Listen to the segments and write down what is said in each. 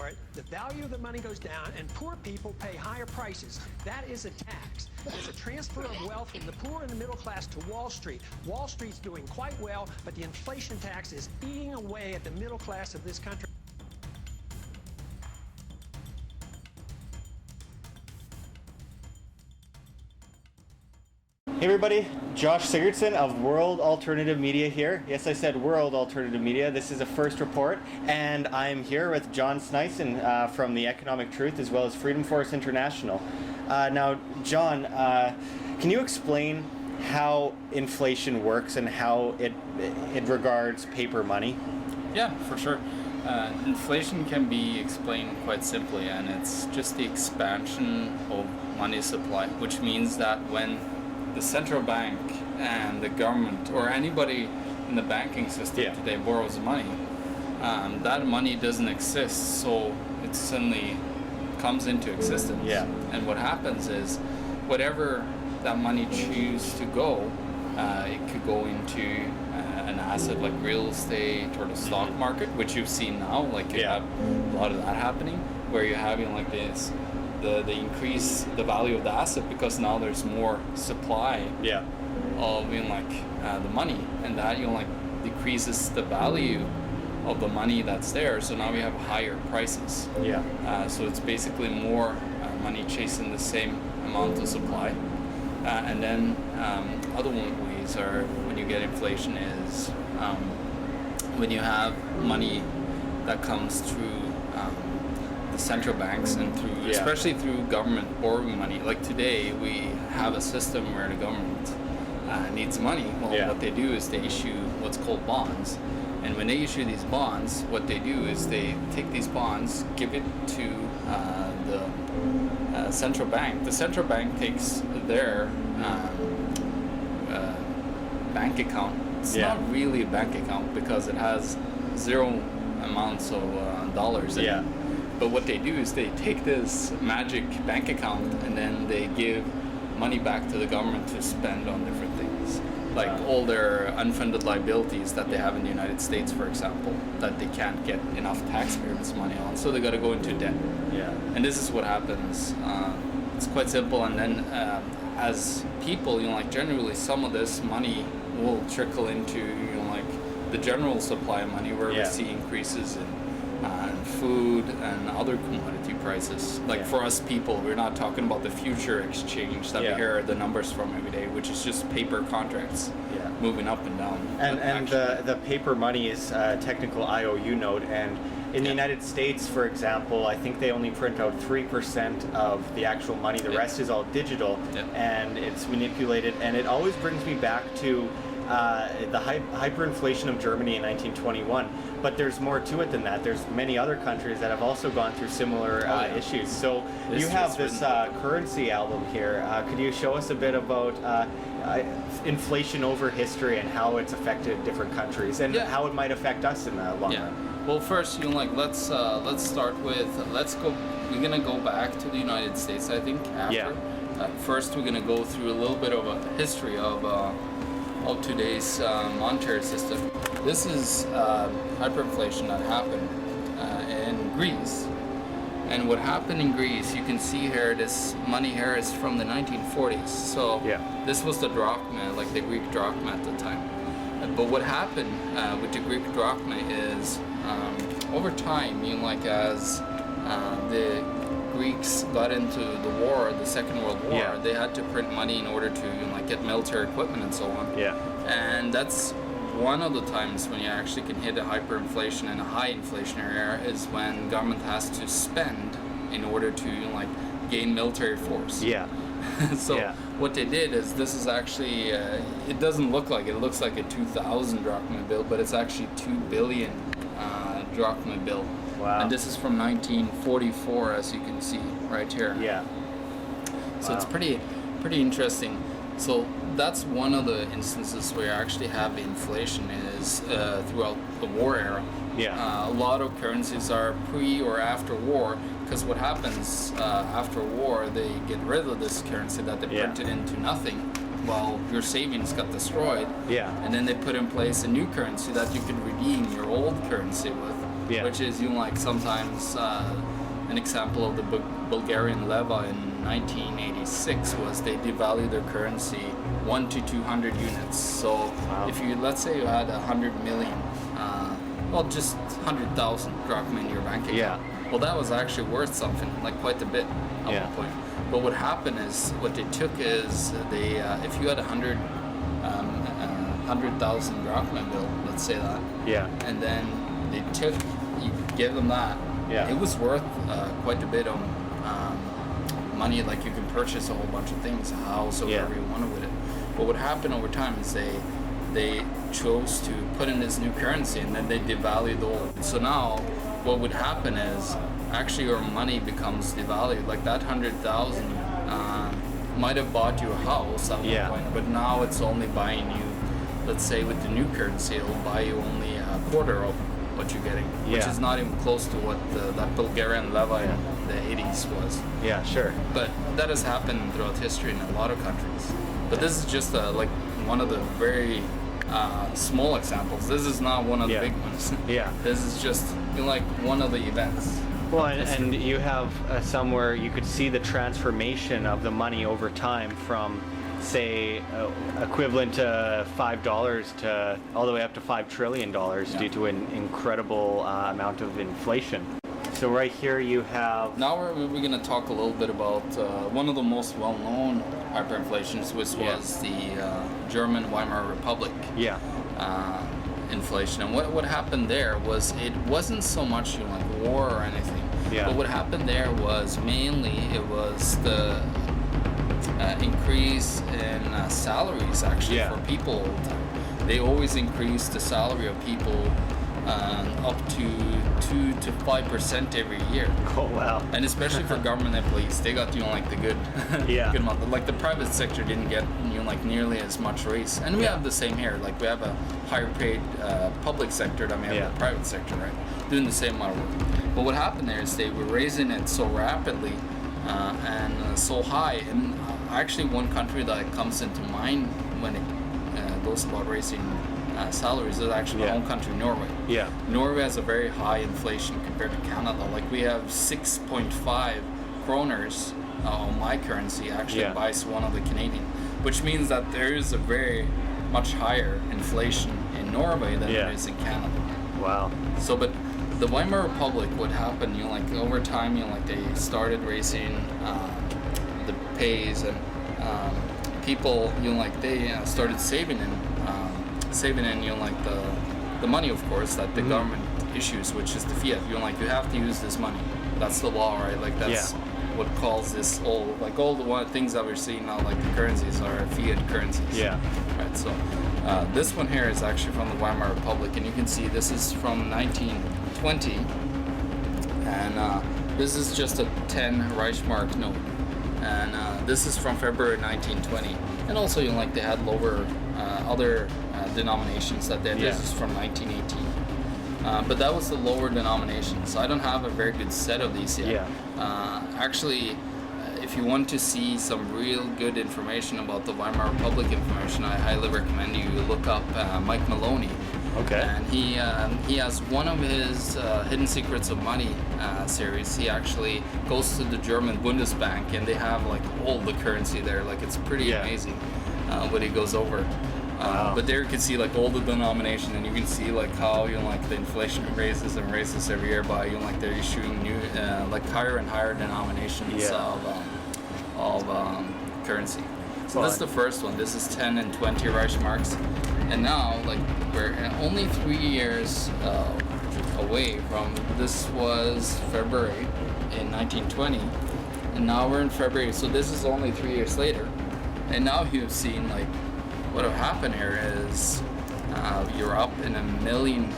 for it, the value of the money goes down and poor people pay higher prices. That is a tax. It's a transfer of wealth from the poor and the middle class to Wall Street. Wall Street's doing quite well, but the inflation tax is eating away at the middle class of this country. Hey everybody, Josh Sigurdson of World Alternative Media here. Yes, I said World Alternative Media. This is a first report, and I'm here with John Thore from the Economic Truth as well as Freedom Force International. Now, John, can you explain how inflation works and how it regards paper money? Yeah, for sure. Inflation can be explained quite simply, and it's just the expansion of money supply, which means that when the central bank and the government or anybody in the banking system today borrows money, that money doesn't exist, so it suddenly comes into existence. And what happens is whatever that money chooses to go, it could go into an asset like real estate or the stock market, which you've seen now, like you have a lot of that happening, where you're having like this the increase the value of the asset because now there's more supply of the money, and that decreases the value of the money that's there, so now we have higher prices. So it's basically more money chasing the same amount of supply, and then other ways are when you get inflation is when you have money that comes through the central banks and through especially through government borrowing money. Like today we have a system where the government needs money. Well, what they do is they issue what's called bonds, and when they issue these bonds, what they do is they take these bonds, give it to the central bank. The central bank takes their bank account. It's not really a bank account because it has zero amounts of dollars in it. But what they do is they take this magic bank account and then they give money back to the government to spend on different things, like all their unfunded liabilities that they have in the United States, for example, that they can't get enough taxpayers' money on, so they got to go into debt. And this is what happens. It's quite simple, and then as people, generally some of this money will trickle into the general supply of money, where we see increases in food and other commodity prices. For us people, we're not talking about the future exchange that we hear the numbers from every day, which is just paper contracts moving up and down. And the paper money is a technical IOU note, and in the United States, for example, I think they only print out 3% of the actual money. The rest is all digital, and it's manipulated, and it always brings me back to the hyperinflation of Germany in 1921, but there's more to it than that. There's many other countries that have also gone through similar issues. So you have this currency album here. Could you show us a bit about inflation over history and how it's affected different countries and how it might affect us in the long run? Well, first, let's start with we're gonna go back to the United States, I think. After first, we're gonna go through a little bit of a history of today's monetary system. This is hyperinflation that happened in Greece. And what happened in Greece, you can see here, this money here is from the 1940s. So this was the drachma, like the Greek drachma at the time. But what happened with the Greek drachma is over time, as the Greeks got into the war, the Second World War, they had to print money in order to get military equipment and so on. And that's one of the times when you actually can hit a hyperinflation and a high inflationary era is when government has to spend in order to gain military force. So what they did is, this is actually it doesn't look like it. It looks like a 2,000 drachma bill, but it's actually 2 billion drachma bill. And this is from 1944, as you can see right here. So it's pretty interesting. So that's one of the instances where you actually have inflation is throughout the war era. A lot of currencies are pre or after war, because what happens after war, they get rid of this currency that they printed into nothing while your savings got destroyed. And then they put in place a new currency that you can redeem your old currency with. which is like sometimes an example of the Bulgarian leva in 1986 was they devalued their currency 1 to 200 units. So if you, let's say you had 100 million, just 100,000 drachma in your bank account. Well, that was actually worth something, like quite a bit at one point. But what happened is, what they took is they, if you had 100,000 drachma bill, let's say that, and then they took, you give them that, it was worth quite a bit of money. Like you can purchase a whole bunch of things, a house, or whatever you wanted with it. But what happened over time is they chose to put in this new currency, and then they devalued the old. So now what would happen is actually your money becomes devalued. Like that 100,000 might have bought you a house at one point, but now it's only buying you, let's say with the new currency, it'll buy you only a quarter of what you're getting, which is not even close to what that Bulgarian leva in the 80s was. Yeah, sure. But that has happened throughout history in a lot of countries. But this is just like one of the very small examples. This is not one of the big ones. This is just like one of the events. Well, and you have somewhere you could see the transformation of the money over time from, say, equivalent to $5 to all the way up to $5 trillion due to an incredible amount of inflation. So right here you have... Now we're going to talk a little bit about one of the most well-known hyperinflations, which was the German Weimar Republic inflation. And what happened there was, it wasn't so much like war or anything, but what happened there was mainly it was the increase in salaries actually for people all the time. They always increased the salary of people up to 2 to 5% every year. Oh wow! And especially for government employees, they got like the good, good amount. Like the private sector didn't get like nearly as much raise, and we have the same here. Like we have a higher paid public sector than we have the private sector, right? Doing the same amount of work. But what happened there is they were raising it so rapidly and so high, and actually one country that comes into mind when it goes about raising salaries is actually my own country, Norway. Norway has a very high inflation compared to Canada. Like we have 6.5 kroners on my currency actually buys one of the Canadian, which means that there is a very much higher inflation in Norway than there is in Canada. Wow. So, but the Weimar Republic, what happened, like over time, like they started raising the pays, and people, like they started saving in, like the money, of course, that the government issues, which is the fiat. Like you have to use this money. That's the law, right? Like that's what calls this all, like all the things that we're seeing now, like the currencies are fiat currencies. Right. So this one here is actually from the Weimar Republic, and you can see this is from 1920, and this is just a 10 Reichsmark note, and this is from February 1920. And also, like they had lower other denominations that they had. This is from 1918. But that was the lower denomination, so I don't have a very good set of these yet. Actually, if you want to see some real good information about the Weimar Republic information, I highly recommend you look up Mike Maloney. Okay. And he has one of his Hidden Secrets of Money series. He actually goes to the German Bundesbank, and they have like all the currency there. Like it's pretty amazing what he goes over. But there you can see like all the denomination, and you can see like how like the inflation raises every year by like they're issuing new like higher and higher denominations of currency. So this is the first one. This is 10 and 20 Reichsmarks, and now like we're only 3 years away from this. Was February in 1920, and now we're in February. So this is only 3 years later, and now you've seen like. What will happen here is you're up in a million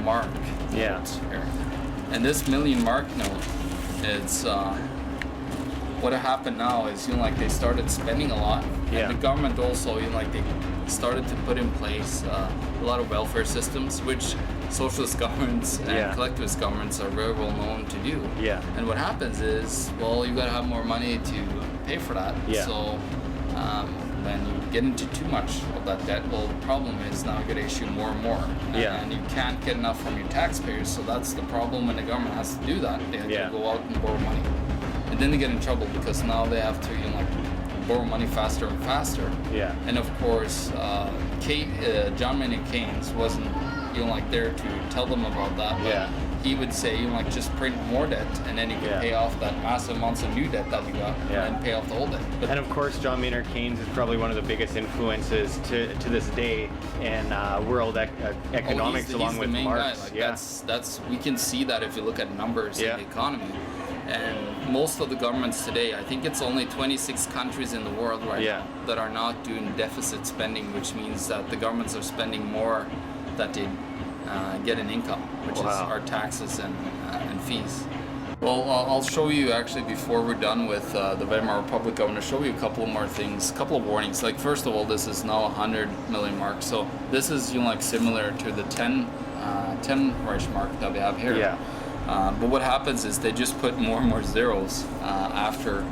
mark note here. And this million mark note, it's what happened now is like they started spending a lot, and the government also like they started to put in place a lot of welfare systems, which socialist governments and collectivist governments are very well known to do. And what happens is, well, you gotta have more money to pay for that. So then you get into too much of that debt. Well, the problem is now you got to issue more and more, and you can't get enough from your taxpayers. So that's the problem when the government has to do that. They have to go out and borrow money, and then they get in trouble because now they have to borrow money faster and faster. Yeah. And of course, John Maynard Keynes wasn't there to tell them about that. But he would say, just print more debt, and then you can pay off that massive amounts of new debt that you got, and pay off the old debt. But and of course, John Maynard Keynes is probably one of the biggest influences to this day in world economics, he's along the with main Marx. guy. That's we can see that if you look at numbers in the economy. And most of the governments today, I think it's only 26 countries in the world right now that are not doing deficit spending, which means that the governments are spending more that they get in income, which is our taxes and fees. Well, I'll show you actually before we're done with the Weimar Republic. I want to show you a couple more things, a couple of warnings. Like first of all, this is now 100 million mark, so this is similar to the 10 Reich mark that we have here. Yeah. But what happens is they just put more and more zeros after,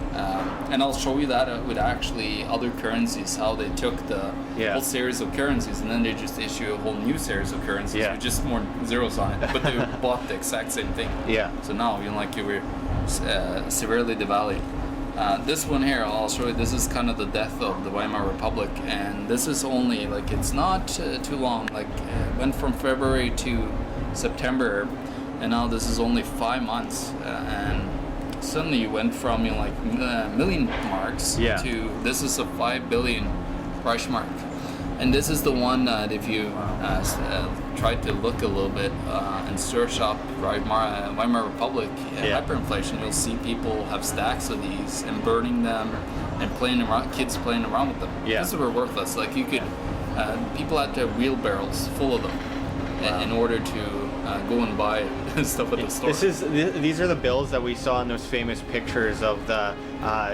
and I'll show you that with actually other currencies, how they took the whole series of currencies and then they just issue a whole new series of currencies with just more zeros on it, but they bought the exact same thing. Yeah. So now you were severely devalued. This one here, I'll show you. This is kind of the death of the Weimar Republic, and this is only it's not too long. It went from February to September. And now this is only 5 months, and suddenly you went from million marks to this is a 5 billion Reich mark, and this is the one that if you try to look a little bit and search up Weimar Republic hyperinflation, you'll see people have stacks of these and burning them and kids playing around with them. These were worthless. You could people had to have wheelbarrows full of them in order to go and buy stuff at the store. These are the bills that we saw in those famous pictures of the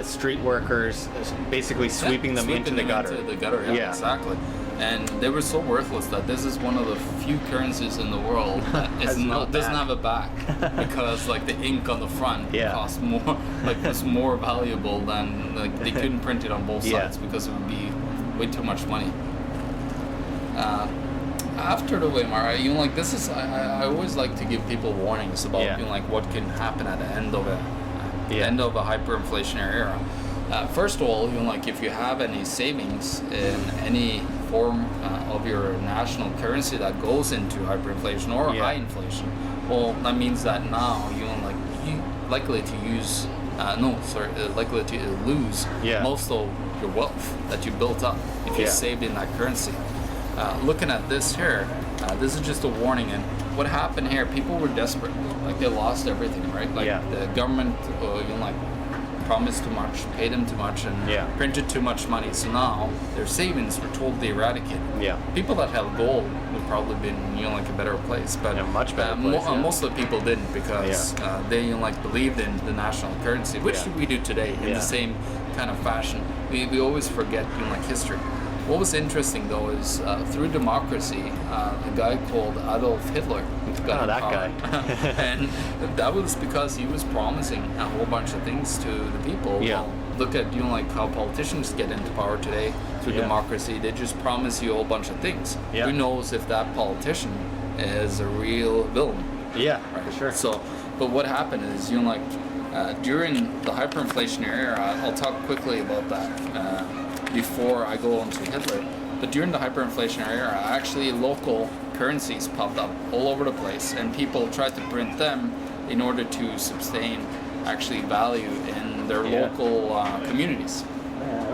street workers basically sweeping them into the gutter. Exactly. And they were so worthless that this is one of the few currencies in the world that doesn't have a back because the ink on the front costs more, was more valuable than they couldn't print it on both sides because it would be way too much money. After the Weimar, this is I always like to give people warnings about what can happen at the end of a hyperinflationary era. First of all, if you have any savings in any form of your national currency that goes into hyperinflation or high inflation, well, that means that now you're likely to lose most of your wealth that you built up if you saved in that currency. Looking at this here, this is just a warning, and what happened here, people were desperate, they lost everything, right? The government promised too much, paid them too much, and printed too much money, so now their savings were totally eradicated. People that held gold would probably been a better place, but a much better place, most of the people didn't because they believed in the national currency, which we do today in the same kind of fashion. We always forget history. What was interesting though is through democracy, a guy called Adolf Hitler got in power. And that was because he was promising a whole bunch of things to the people. Well, look at how politicians get into power today through democracy. They just promise you a whole bunch of things. Who knows if that politician is a real villain? For sure. So, but what happened is during the hyperinflationary era, I'll talk quickly about that. Before I go on to Hitler, but during the hyperinflationary era, actually local currencies popped up all over the place, and people tried to print them in order to sustain actually value in their local communities.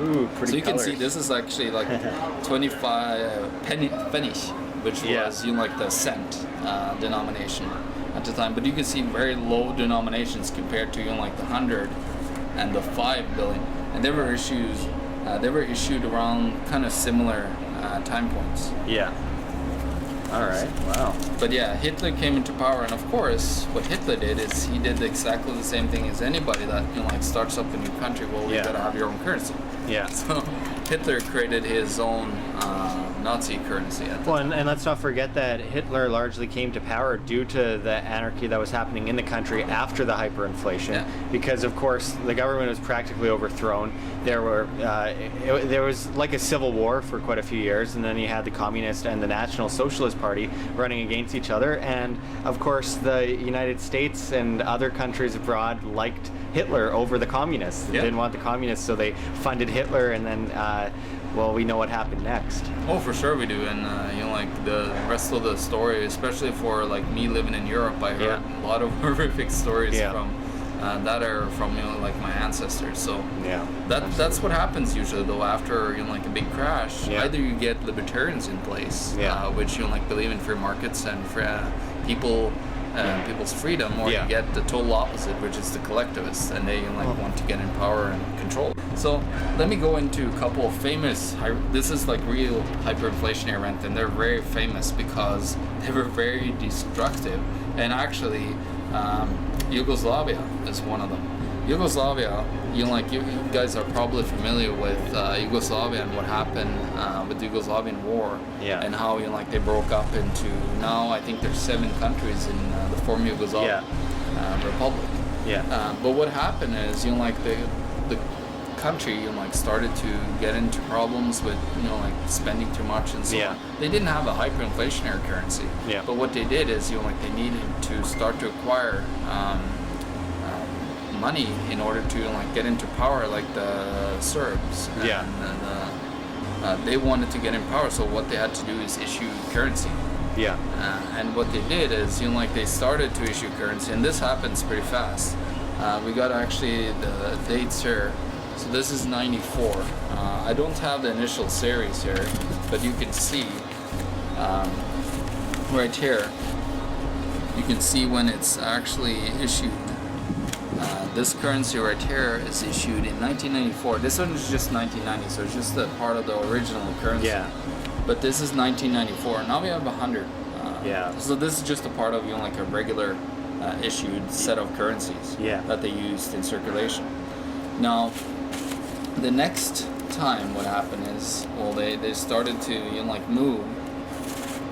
Ooh, pretty. So you can see this is actually 25 Pfennig, which was the cent denomination at the time, but you can see very low denominations compared to the 100 and the 5 billion, and they were issued around kind of similar time points. All right. Wow. But Hitler came into power, and of course, what Hitler did is he did exactly the same thing as anybody that starts up a new country. Well, you gotta have your own currency. So Hitler created his own Nazi currency at the Well, time. and let's not forget that Hitler largely came to power due to the anarchy that was happening in the country after the hyperinflation, Yeah. because of course the government was practically overthrown. There was like a civil war for quite a few years, and then you had the Communist and the National Socialist Party running against each other, and of course the United States and other countries abroad liked Hitler over the communists. They Yeah. didn't want the communists, so they funded Hitler, and then well, we know what happened next. Oh, for sure we do, and you know, like the rest of the story, especially for like me living in Europe, I heard a lot of horrific stories from that are from, you know, like my ancestors. So Yeah, that's what happens usually though after, you know, like a big crash. Yeah. Either you get libertarians in place, which, you know, like believe in free markets and for people's freedom, or you get the total opposite, which is the collectivists, and they, you know, like want to get in power and control. So let me go into a couple of famous. This is like real hyperinflationary event, and they're very famous because they were very destructive. And actually, Yugoslavia is one of them. Yugoslavia, you know, like you guys are probably familiar with Yugoslavia and what happened with the Yugoslavian War, and how, you know, like they broke up into, now I think there's 7 countries in the former Yugoslavian Republic. But what happened is, you know, like the country, you know, like started to get into problems with, you know, like spending too much and so on. They didn't have a hyperinflationary currency, but what they did is, you know, like they needed to start to acquire money in order to, you know, like get into power, like the Serbs. And they wanted to get in power, so what they had to do is issue currency. And what they did is, you know, like they started to issue currency, and this happens pretty fast. We got actually the dates here. So this is 94. I don't have the initial series here, but you can see right here, you can see when it's actually issued. This currency right here is issued in 1994. This one is just 1990, so it's just a part of the original currency. But this is 1994. Now we have 100. So this is just a part of, you know, like a regular issued set of currencies that they used in circulation. Now, the next time what happened is, well, they started to, you know, like move.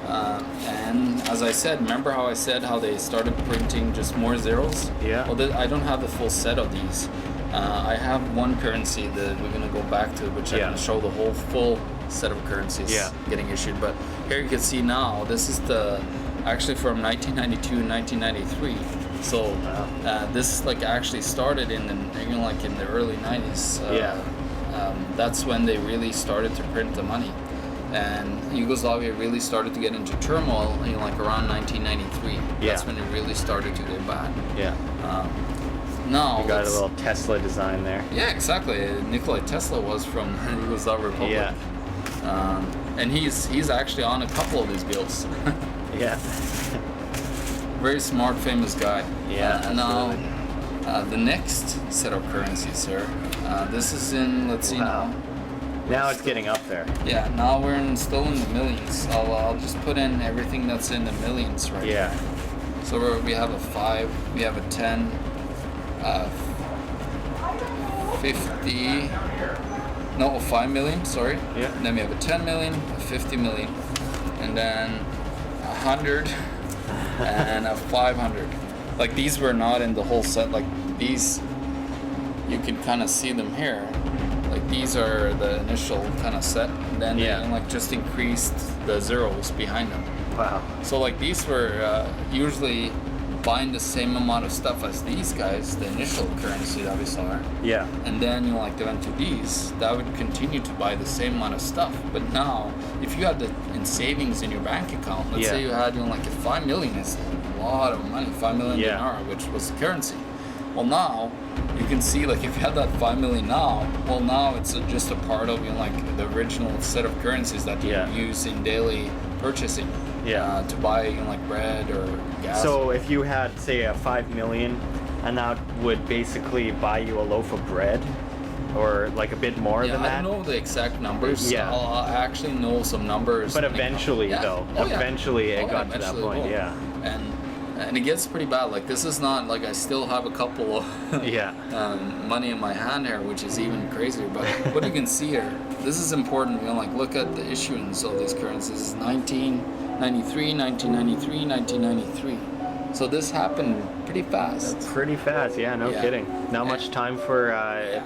And as I said, remember how I said how they started printing just more zeros? Well, I don't have the full set of these. I have one currency that we're going to go back to, which I'm going to show the whole full set of currencies getting issued. But here you can see now, this is actually from 1992 and 1993. So this like actually started in the, you know, like in the early 90s. That's when they really started to print the money. And Yugoslavia really started to get into turmoil, you know, like around 1993. That's when it really started to go bad. Now you got a little Tesla design there. Yeah, exactly. Nikola Tesla was from Yugoslav Republic. And he's actually on a couple of these bills. Very smart, famous guy. Now, the next set of currencies here. This is in, let's see now. Now it's getting up there. Now we're still in the millions. I'll just put in everything that's in the millions right here. So we have a 5, we have a 10, 50, no, 5 million, sorry. And then we have a 10 million, a 50 million, and then 100, and a 500. Like these were not in the whole set, like these, you can kind of see them here. Like these are the initial kind of set, and then they like just increased the zeros behind them. So like these were usually buying the same amount of stuff as these guys, the initial currency that we saw. And then, you know, like they went to these, that would continue to buy the same amount of stuff. But now, if you had in savings in your bank account, let's say you had, you know, like 5 million is a lot of money, 5 million dinar, which was the currency. Well, now you can see, like, if you had that 5 million now, well, now it's just a part of, you know, like the original set of currencies that you use in daily purchasing. To buy, you know, like bread or gas. So if you had, say, a 5 million, and that would basically buy you a loaf of bread, or like a bit more than that. I don't know the exact numbers. I'll actually know some numbers. But eventually, though, eventually it got to that point. and it gets pretty bad. Like, this is not like I still have a couple of money in my hand here, which is even crazier. But what you can see here, this is important. You know, like, look at the issuance of these currencies. 1993, 1993, 1993. So this happened pretty fast. Pretty fast, yeah, no kidding. Not much time for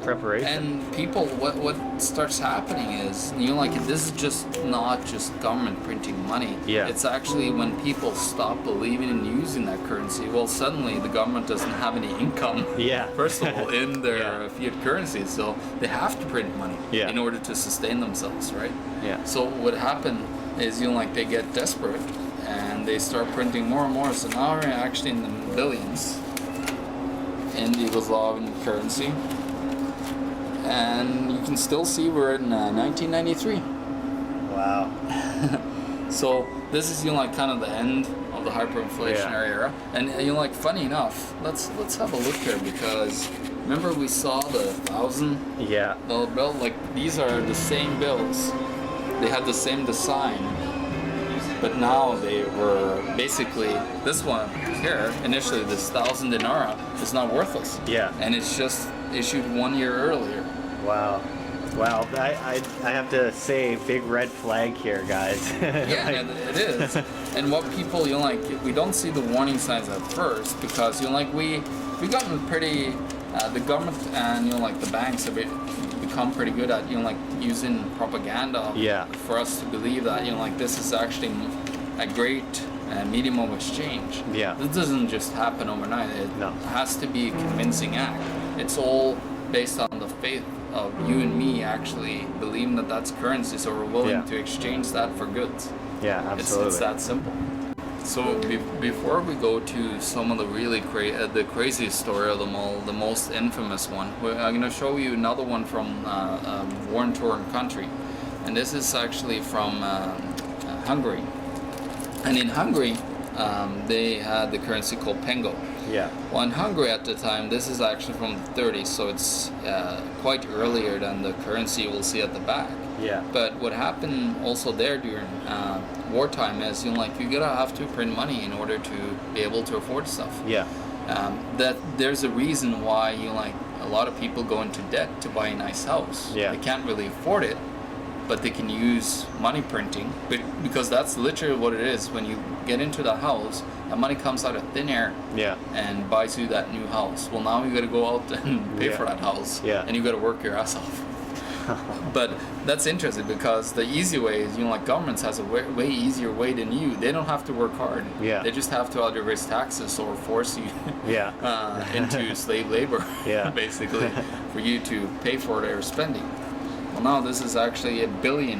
preparation. And people, what starts happening is, you know, like, this is just not just government printing money. Yeah. It's actually when people stop believing in using that currency, well, suddenly the government doesn't have any income. Yeah. First of all, in their fiat currency, so they have to print money in order to sustain themselves, right? Yeah. So what happened is, you know, like, they get desperate and they start printing more and more. So now we're actually in the billions in the Yugoslavian currency, and you can still see we're in 1993. Wow. So this is, you know, like, kind of the end of the hyperinflationary era. And, you know, like, funny enough, let's have a look here, because remember we saw the $1,000 bill? Like, these are the same bills. They had the same design. But now they were basically, this one here, initially this 1,000 dinara is now worthless. Yeah. And it's just issued 1 year earlier. Wow. Wow. I have to say, big red flag here, guys. Yeah, it is. And what people, you know, like, we don't see the warning signs at first, because, you know, like, we gotten pretty, the government and, you know, like, the banks have become pretty good at, you know, like, using propaganda for us to believe that, you know, like, this is actually a great medium of exchange. Yeah. This doesn't just happen overnight. It has to be a convincing act. It's all based on the faith of you and me actually believing that that's currency, so we're willing to exchange that for goods. Yeah, absolutely. It's that simple. So before we go to some of the really the craziest story of them all, the most infamous one, I'm going to show you another one from a war-torn country, and this is actually from Hungary. And in Hungary, they had the currency called pengo. Yeah. Well, in Hungary at the time, this is actually from the 30s, so it's quite earlier than the currency we'll see at the back. Yeah. But what happened also there during wartime is, you know, like, you gotta have to print money in order to be able to afford stuff. Yeah. That there's a reason why, you know, like, a lot of people go into debt to buy a nice house. Yeah. They can't really afford it, but they can use money printing, because that's literally what it is. When you get into the house, that money comes out of thin air and buys you that new house. Well, now you got to go out and pay for that house, and you got to work your ass off. But that's interesting, because the easy way is, you know, like, governments has a way easier way than you. They don't have to work hard. Yeah. They just have to either raise taxes or force you into slave labor, basically, for you to pay for their spending. Well, now this is actually 1 billion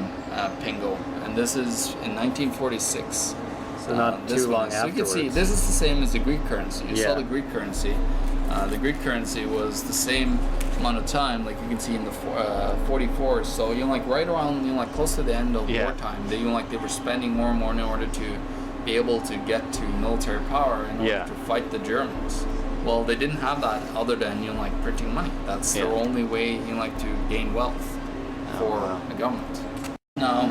pengo, and this is in 1946. So not too long afterwards. So you can see this is the same as the Greek currency. You saw the Greek currency. The Greek currency was the same amount of time, like you can see in the 44. So, you know, like, right around, you know, like, close to the end of wartime, they, you know, like, they were spending more and more in order to be able to get to military power in order to fight the Germans. Well, they didn't have that other than, you know, like, printing money. That's their only way, you know, like, to gain wealth for the government. Now,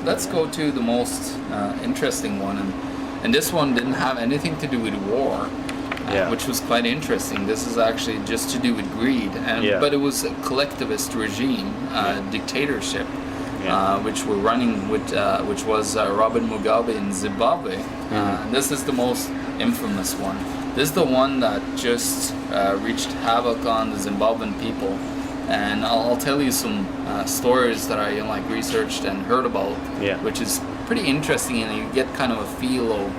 let's go to the most interesting one, and this one didn't have anything to do with war, which was quite interesting. This is actually just to do with greed, but it was a collectivist regime, dictatorship, which were running with, which was Robert Mugabe in Zimbabwe. This is the most infamous one. This is the one that just wreaked havoc on the Zimbabwean people. And I'll tell you some stories that I, you know, like, researched and heard about, which is pretty interesting, and you get kind of a feel of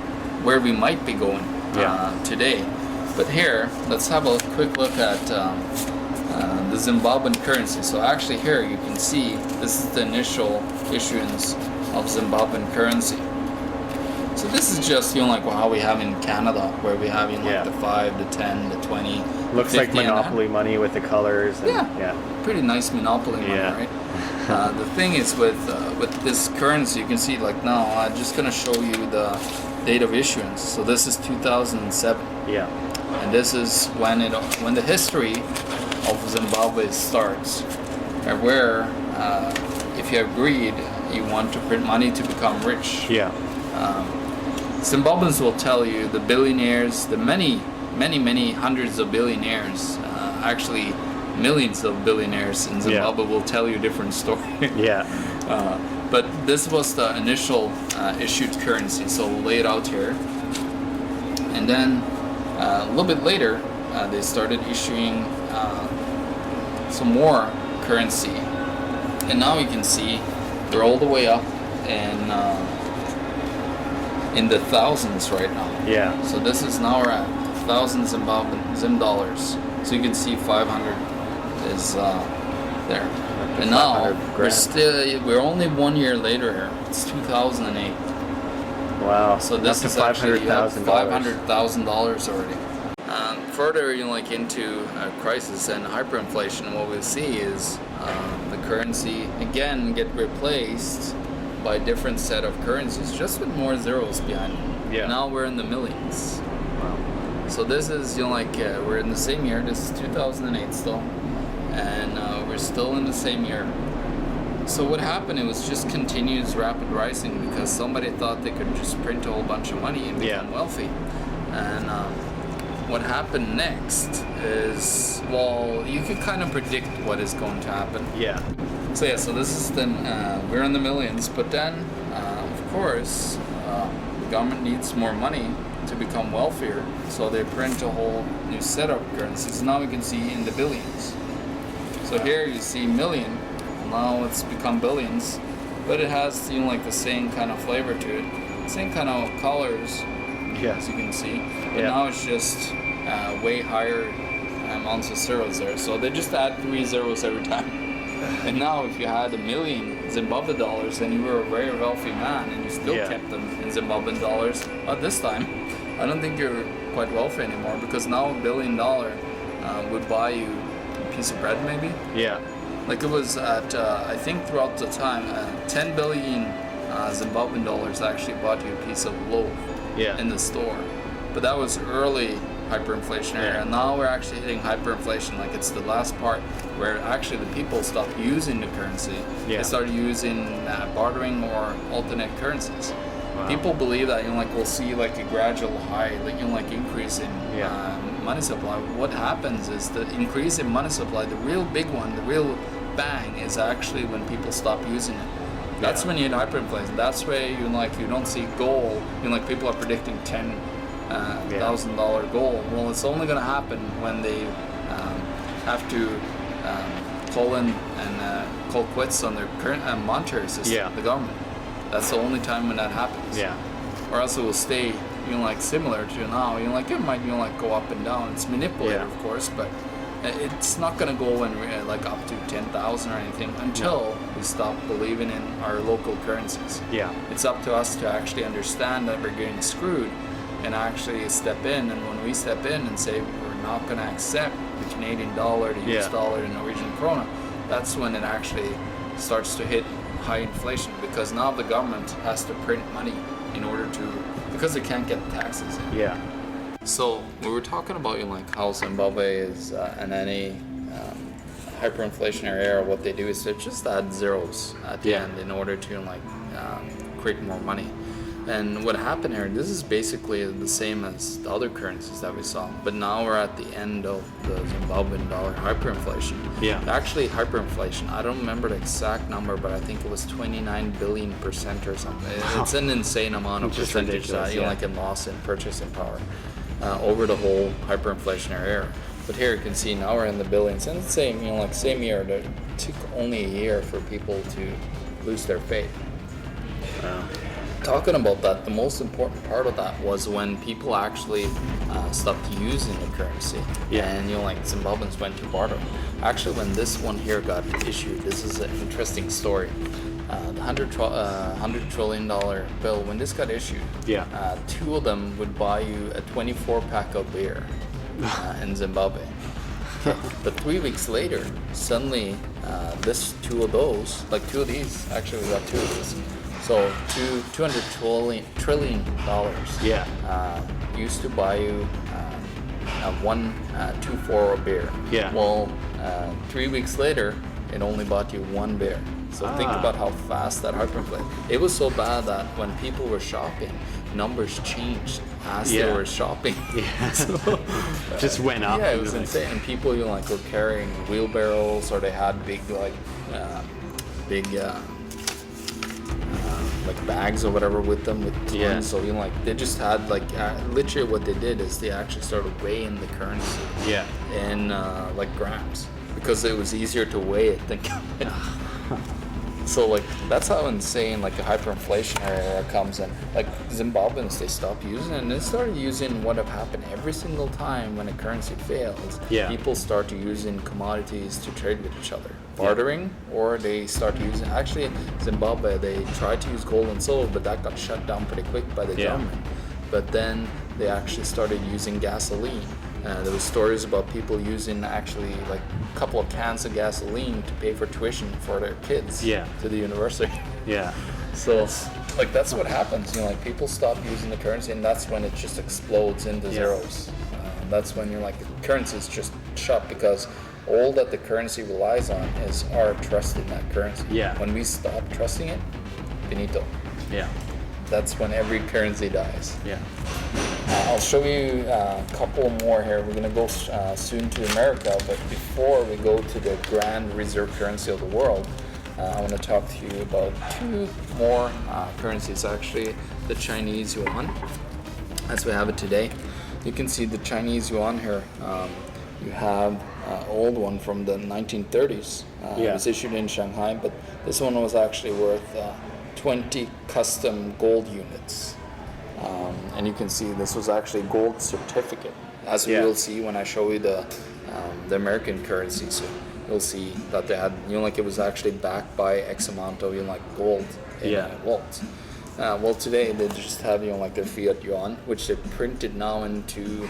where we might be going today. But here, let's have a quick look at the Zimbabwean currency. So actually here you can see this is the initial issuance of Zimbabwean currency. So this is just, you know, like, how we have in Canada, where we have, you know, like, the 5, the 10, the 20. Looks like Monopoly money with the colors. And, pretty nice Monopoly money, right? The thing is with this currency, you can see, like, now I'm just gonna show you the date of issuance. So this is 2007. Yeah. And this is when the history of Zimbabwe starts, and where if you have greed, you want to print money to become rich. Yeah. Zimbabweans will tell you, the billionaires, the many hundreds of billionaires, actually millions of billionaires in Zimbabwe will tell you a different story. But this was the initial issued currency, so we'll lay it out here. And then a little bit later, they started issuing some more currency. And now you can see they're all the way up in the thousands right now. So this is now we're at 1,000 Zim dollars. So you can see 500 is there. And now we're only 1 year later here. It's 2008. Wow. So this is actually $500,000 already. Further, into a crisis and hyperinflation, what we see is the currency again get replaced by a different set of currencies, just with more zeros behind them. Now we're in the millions. Wow. So this is we're in the same year. This is 2008 still, and we're still in the same year. So what happened? It was just continuous rapid rising because somebody thought they could just print a whole bunch of money and become wealthy. And what happened next is, well, you can kind of predict what is going to happen. So this is then we're in the millions, but then of course the government needs more money to become wealthier, so they print a whole new set of currencies. Now we can see in the billions. So here you see million, now it's become billions, but it has the same kind of flavor to it, same kind of colors, as you can see. But now it's just way higher amounts of zeros there. So they just add 3 zeros every time. And now if you had 1 million Zimbabwe dollars, then you were a very wealthy man, and you still kept them in Zimbabwean dollars. But this time, I don't think you're quite wealthy anymore, because now $1 billion would buy you a piece of bread, maybe. Like it was at, I think throughout the time, 10 billion Zimbabwean dollars actually bought you a piece of loaf in the store. But that was early hyperinflation era. And now we're actually hitting hyperinflation, like it's the last part where actually the people stopped using the currency. They started using bartering or alternate currencies. People believe that we'll see a gradual high, increase in money supply. What happens is the increase in money supply, the real big one, the real bang, is actually when people stop using it. That's when you hit hyperinflation. That's where you don't see gold. People are predicting $10,000 gold. Well, it's only going to happen when they have to call in and call quits on their current monetary system, the government. That's the only time when that happens. Or else it will stay, similar to now. It might, go up and down. It's manipulated, of course, but it's not going to go up to 10,000 or anything until we stop believing in our local currencies. It's up to us to actually understand that we're getting screwed and actually step in. And when we step in and say we're not going to accept the Canadian dollar, the US dollar, the Norwegian krona, that's when it actually starts to hit high inflation, because now the government has to print money in order to, because they can't get the taxes in. So we were talking about how Zimbabwe is in any hyperinflationary era, what they do is they just add zeros at the end in order to create more money. And what happened here, this is basically the same as the other currencies that we saw, but now we're at the end of the Zimbabwean dollar hyperinflation. Actually, hyperinflation, I don't remember the exact number, but I think it was 29 billion% or something. It's an insane amount of percentage that in loss in purchasing power over the whole hyperinflationary era. But here you can see now we're in the billions, and it's same, same year. It took only a year for people to lose their faith. Talking about that, the most important part of that was when people actually stopped using the currency, and Zimbabweans went to barter. Actually, when this one here got issued, this is an interesting story. The $100 trillion bill, when this got issued, 2 of them would buy you a 24-pack of beer in Zimbabwe. But 3 weeks later, suddenly, 2 of these, actually we got 2 of these. So $200 trillion used to buy you 2-4 of beer. Well, 3 weeks later, it only bought you 1 beer. So think about how fast that hyperinflation. It was so bad that when people were shopping, numbers changed as they were shopping. Yeah. So, just went up. Yeah, it was insane. And people, like, were carrying wheelbarrows, or they had big like bags or whatever with them with tons. Yeah. So like they just had like literally what they did is they actually started weighing the currency. Yeah. In like grams, because it was easier to weigh it than count it. So like that's how insane like the hyperinflation era comes in. Like Zimbabweans, they stopped using it and they started using what have happened every single time when a currency fails. Yeah. People start to using commodities to trade with each other. Bartering, or they start using, actually in Zimbabwe they tried to use gold and silver, but that got shut down pretty quick by the government. But then they actually started using gasoline. There was stories about people using actually like a couple of cans of gasoline to pay for tuition for their kids to the university. Yeah. So like that's what happens, like people stop using the currency, and that's when it just explodes into zeros. That's when you're like, the currencies just shut, because all that the currency relies on is our trust in that currency. Yeah. When we stop trusting it, finito. Yeah. That's when every currency dies. Yeah. I'll show you a couple more here. We're going to go soon to America, but before we go to the grand reserve currency of the world, I want to talk to you about two more currencies, actually. The Chinese yuan, as we have it today. You can see the Chinese yuan here. You have old one from the 1930s. It was issued in Shanghai, but this one was actually worth 20 custom gold units. And you can see this was actually a gold certificate, as we will see when I show you the American currency. So you'll see that they had, like it was actually backed by X amount of like gold in vaults. Well, today they just have like their fiat yuan, which they printed now into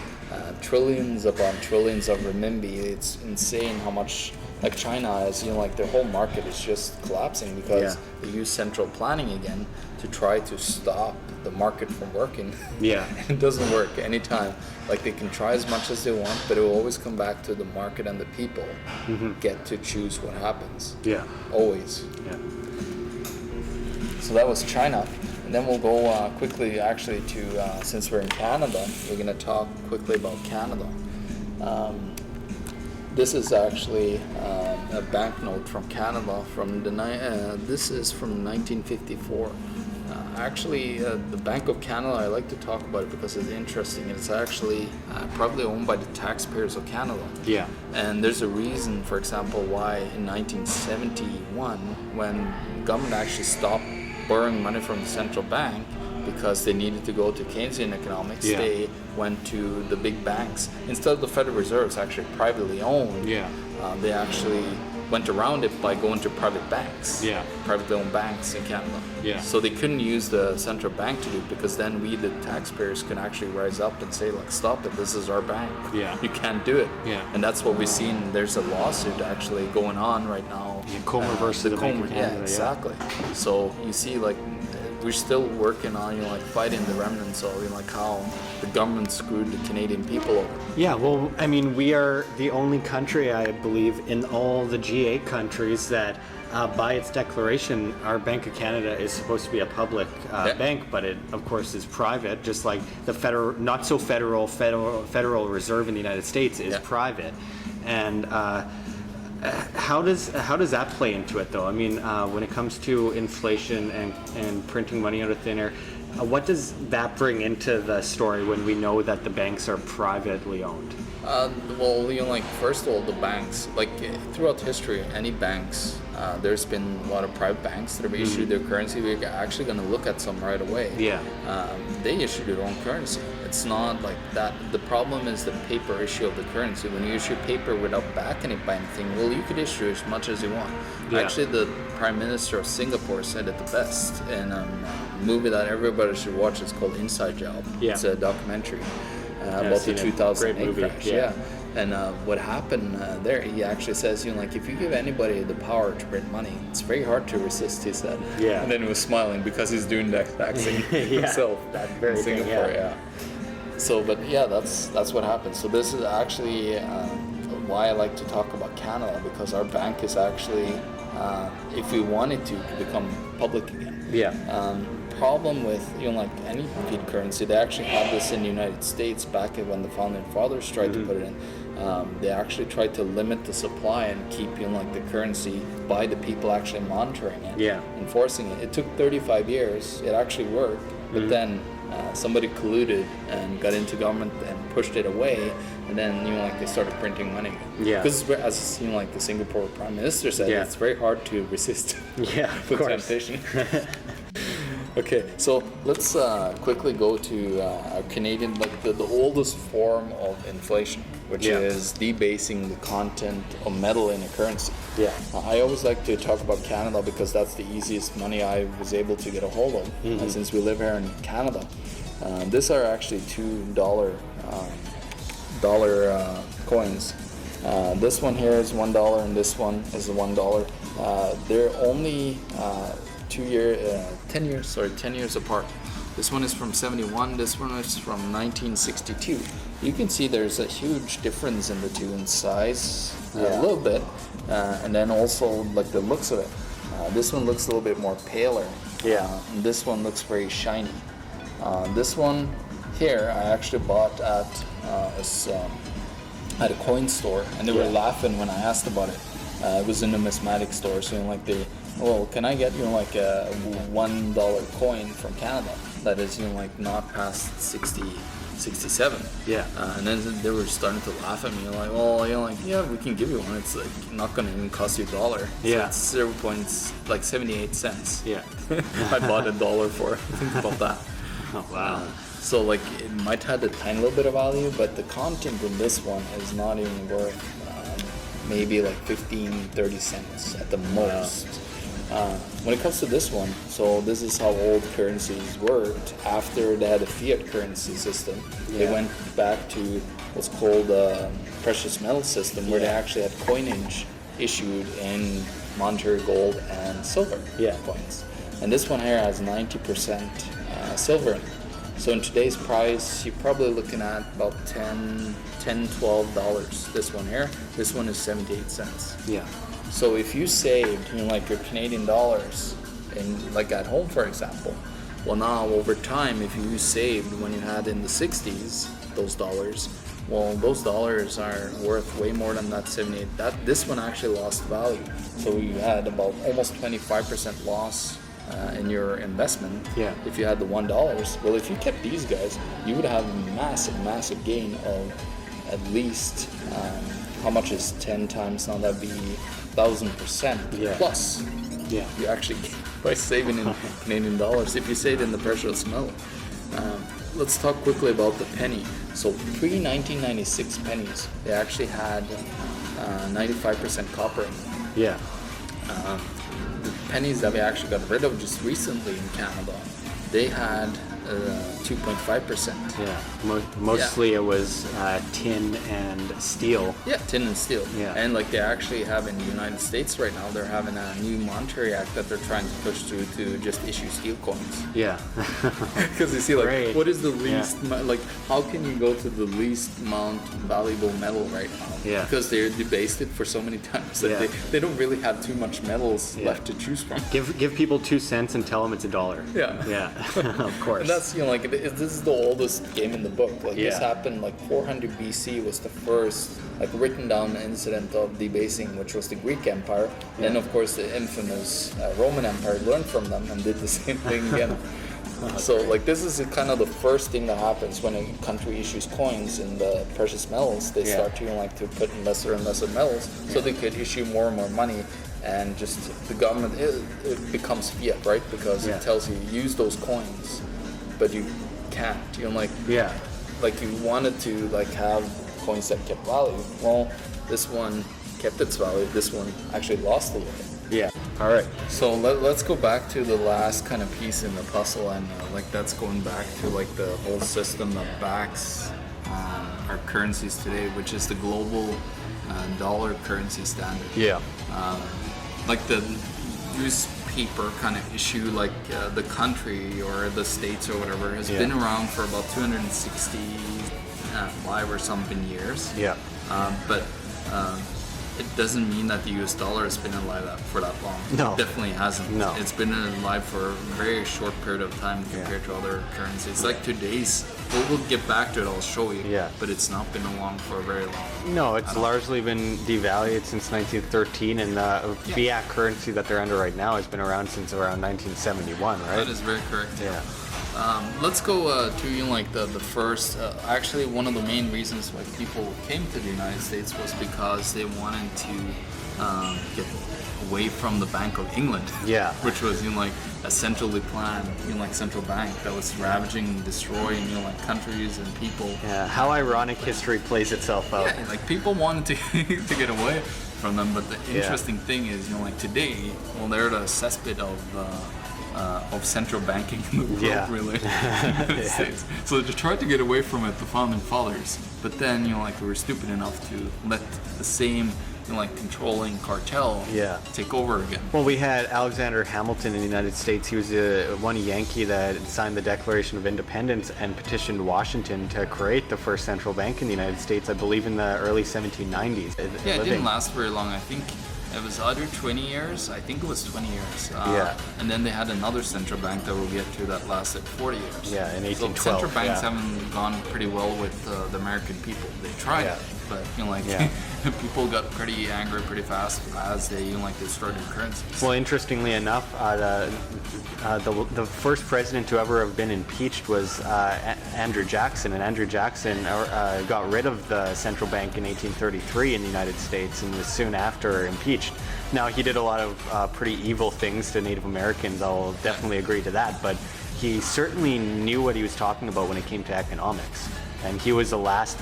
trillions upon trillions of renminbi. It's insane how much, like China is, like their whole market is just collapsing because they use central planning again to try to stop the market from working. Yeah. It doesn't work anytime. Like they can try as much as they want, but it will always come back to the market, and the people get to choose what happens. Yeah. Always. Yeah. So that was China. And then we'll go quickly, actually, to, since we're in Canada, we're going to talk quickly about Canada. This is actually a banknote from Canada from this is from 1954. Actually, the Bank of Canada, I like to talk about it because it's interesting. It's actually probably owned by the taxpayers of Canada. Yeah. And there's a reason, for example, why in 1971, when government actually stopped borrowing money from the central bank because they needed to go to Keynesian economics, they went to the big banks. Instead of the Federal Reserve actually privately owned, they actually went around it by going to private banks, privately owned banks in Canada. Yeah. So they couldn't use the central bank to do it, because then we, the taxpayers, can actually rise up and say, like, stop it, this is our bank. Yeah. You can't do it. Yeah. And that's what we've seen. There's a lawsuit actually going on right now. Comer versus the Bank of Canada. Yeah, exactly. So you see, like, we're still working on, like, fighting the remnants of, like, how the government screwed the Canadian people over. Yeah, well, I mean, we are the only country, I believe, in all the G8 countries that, by its declaration, our Bank of Canada is supposed to be a public bank, but it, of course, is private, just like the not so federal Reserve in the United States is private. And how does that play into it, though? I mean, when it comes to inflation and printing money out of thin air, what does that bring into the story when we know that the banks are privately owned? Well, like, first of all, the banks, like, throughout history, any banks, there's been a lot of private banks that have issued their currency. We're actually going to look at some right away. Yeah. They issued their own currency. It's not like that. The problem is the paper issue of the currency. When you issue paper without backing it by anything, well, you could issue as much as you want. Yeah. Actually, the Prime Minister of Singapore said it the best in a movie that everybody should watch. It's called Inside Job. Yeah. It's a documentary about the 2008 crash. Yeah. And what happened there, he actually says, like, if you give anybody the power to print money, it's very hard to resist, he said. Yeah. And then he was smiling because he's doing the exact same himself that very in Singapore. Thing, So, but that's what happened. So this is actually why I like to talk about Canada, because our bank is actually, if we wanted to become public again. Yeah. problem with, like any fiat currency, they actually had this in the United States back when the founding fathers tried to put it in. They actually tried to limit the supply and keep, like the currency by the people actually monitoring it, enforcing it. It took 35 years. It actually worked, but then somebody colluded and got into government and pushed it away, and then like they started printing money. Because as like the Singapore Prime Minister said, it's very hard to resist. Of course. Temptation. Okay, so let's quickly go to Canadian, like the oldest form of inflation, which is debasing the content of metal in a currency. I always like to talk about Canada because that's the easiest money I was able to get a hold of since we live here in Canada. These are actually $2 coins. This one here is $1 and this one is $1. They're only 10 years apart. This one is from 71, this one is from 1962. You can see there's a huge difference in the two in size, a little bit, and then also like the looks of it. This one looks a little bit more paler, and this one looks very shiny. This one here I actually bought at a coin store, and they were laughing when I asked about it. It was a numismatic store, so like can I get like a $1 coin from Canada that is like not past 67? And then they were starting to laugh at me, like, we can give you one. It's like not going to even cost you $1. So it's 0.78 cents. I bought $1 for it. Think about that. Oh, wow. So like it might have a tiny little bit of value, but the content in this one is not even worth maybe like 15-30 cents at the most. When it comes to this one, so this is how old currencies worked. After they had a fiat currency system, they went back to what's called a precious metal system, where they actually had coinage issued in monetary gold and silver coins. And this one here has 90% silver in it. So in today's price, you're probably looking at about $12. This one here. This one is 78 cents. So if you saved, like your Canadian dollars, in like at home, for example, well now over time, if you saved when you had in the 60s those dollars, well those dollars are worth way more than that 78. This one actually lost value. So you had about almost 25% loss in your investment. If you had the $1. Well, if you kept these guys, you would have a massive gain of at least how much is 10 times now? That'd be 1,000% plus. You actually gain by saving in Canadian dollars if you save in the precious metal. Let's talk quickly about the penny. So pre-1996 pennies, they actually had 95% copper in them. The pennies that we actually got rid of just recently in Canada, they had 2.5%. Mostly it was tin and steel. Tin and steel. And like they actually have in the United States right now, they're having a new monetary act that they're trying to push through to just issue steel coins. Because you see, like, what is the least, like, how can you go to the least amount valuable metal right now? Because they're debased it for so many times that they don't really have too much metals left to choose from. Give people 2 cents and tell them it's $1. Of course. And that's, like, this is the oldest game in the book. Like, this happened, like, 400 BC was the first, like, written down incident of debasing, which was the Greek Empire. Then, of course, the infamous Roman Empire learned from them and did the same thing again. So, like, this is kind of the first thing that happens when a country issues coins in the precious metals. They start to, like, to put in lesser and lesser metals so they could issue more and more money. And just the government, it becomes fiat, right? Because it tells you use those coins, but you can't. Like you wanted to like have coins that kept value. Well, this one kept its value. This one actually lost a little bit. All right. So let's go back to the last kind of piece in the puzzle, and like that's going back to like the whole system that backs our currencies today, which is the global dollar currency standard. Like the newspaper kind of issue, like the country or the states or whatever, has been around for about 265 or something years. But it doesn't mean that the US dollar has been alive for that long. No. It definitely hasn't. No. It's been alive for a very short period of time compared to other currencies. Like today's, we'll get back to it, I'll show you. Yeah. But it's not been along for a very long. No, it's largely been devalued since 1913, and the fiat currency that they're under right now has been around since around 1971, right? That is very correct. Yeah. Let's go to like the first. Actually, one of the main reasons why people came to the United States was because they wanted to get away from the Bank of England. Yeah. Which was like a centrally planned like central bank that was ravaging and destroying like countries and people. Yeah. How ironic history plays itself out. Yeah, like people wanted to get away from them, but the interesting thing is like today, well, they're the cesspit of central banking in the world, really. United States. So they tried to get away from it, the founding fathers, but then like we were stupid enough to let the same like controlling cartel take over again. Well, we had Alexander Hamilton in the United States. He was one Yankee that signed the Declaration of Independence and petitioned Washington to create the first central bank in the United States, I believe in the early 1790s. Yeah, it didn't last very long. I think it was either 20 years. I think it was 20 years. And then they had another central bank that we'll get to that lasted 40 years. Yeah, in 1812. So central banks haven't gone pretty well with the American people. They tried it, but people got pretty angry pretty fast as they destroyed their currencies. Well, interestingly enough, the first president to ever have been impeached was Andrew Jackson, and Andrew Jackson got rid of the central bank in 1833 in the United States and was soon after impeached. Now, he did a lot of pretty evil things to Native Americans, I'll definitely agree to that, but he certainly knew what he was talking about when it came to economics, and he was the last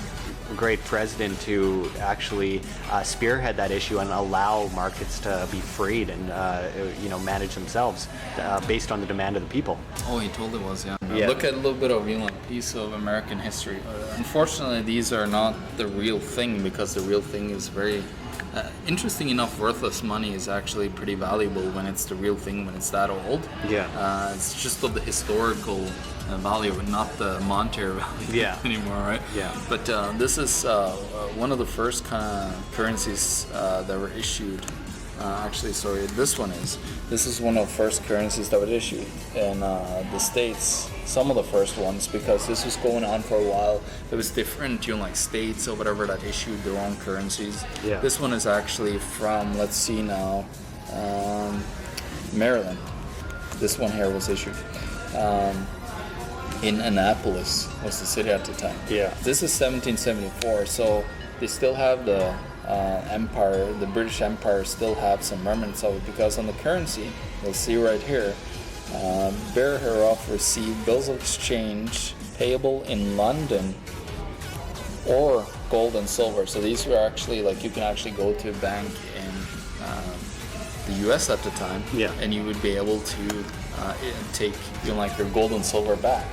great president to actually spearhead that issue and allow markets to be freed and manage themselves based on the demand of the people. Oh, he totally was, Look at a little bit of a piece of American history. Unfortunately, these are not the real thing, because the real thing is very interesting enough. Worthless money is actually pretty valuable when it's the real thing, when it's that old. It's just of the historical value and not the monetary value anymore, right? But this is one of the first kind of currencies that were issued. This is one of the first currencies that was issued in the States. Some of the first ones, because this was going on for a while. There was different, states or whatever that issued their own currencies. This one is actually from, let's see now, Maryland. This one here was issued. In Annapolis was the city at the time. This is 1774, so they still have the empire, the British Empire still have some remnants of it, because on the currency, you'll see right here, bearer hereof received bills of exchange payable in London or gold and silver. So these were actually, you can actually go to a bank in the US at the time, and you would be able to take your gold and silver back.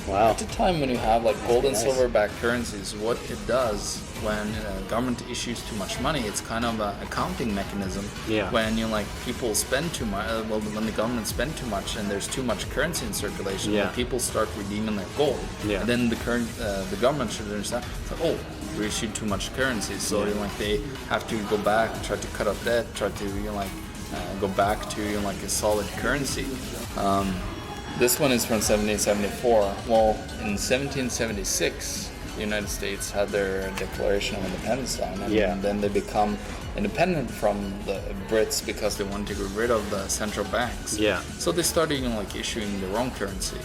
Wow. At the time when you have gold and silver backed currencies, what it does when government issues too much money, it's kind of an accounting mechanism. When people spend too much, when the government spend too much and there's too much currency in circulation, when people start redeeming their gold, and then the government should understand, we issued too much currency, so they have to go back, try to cut off debt, try to go back to a solid currency. This one is from 1774. Well, in 1776, the United States had their Declaration of Independence down, and then they become independent from the Brits because they wanted to get rid of the central banks. So they started issuing their own currency.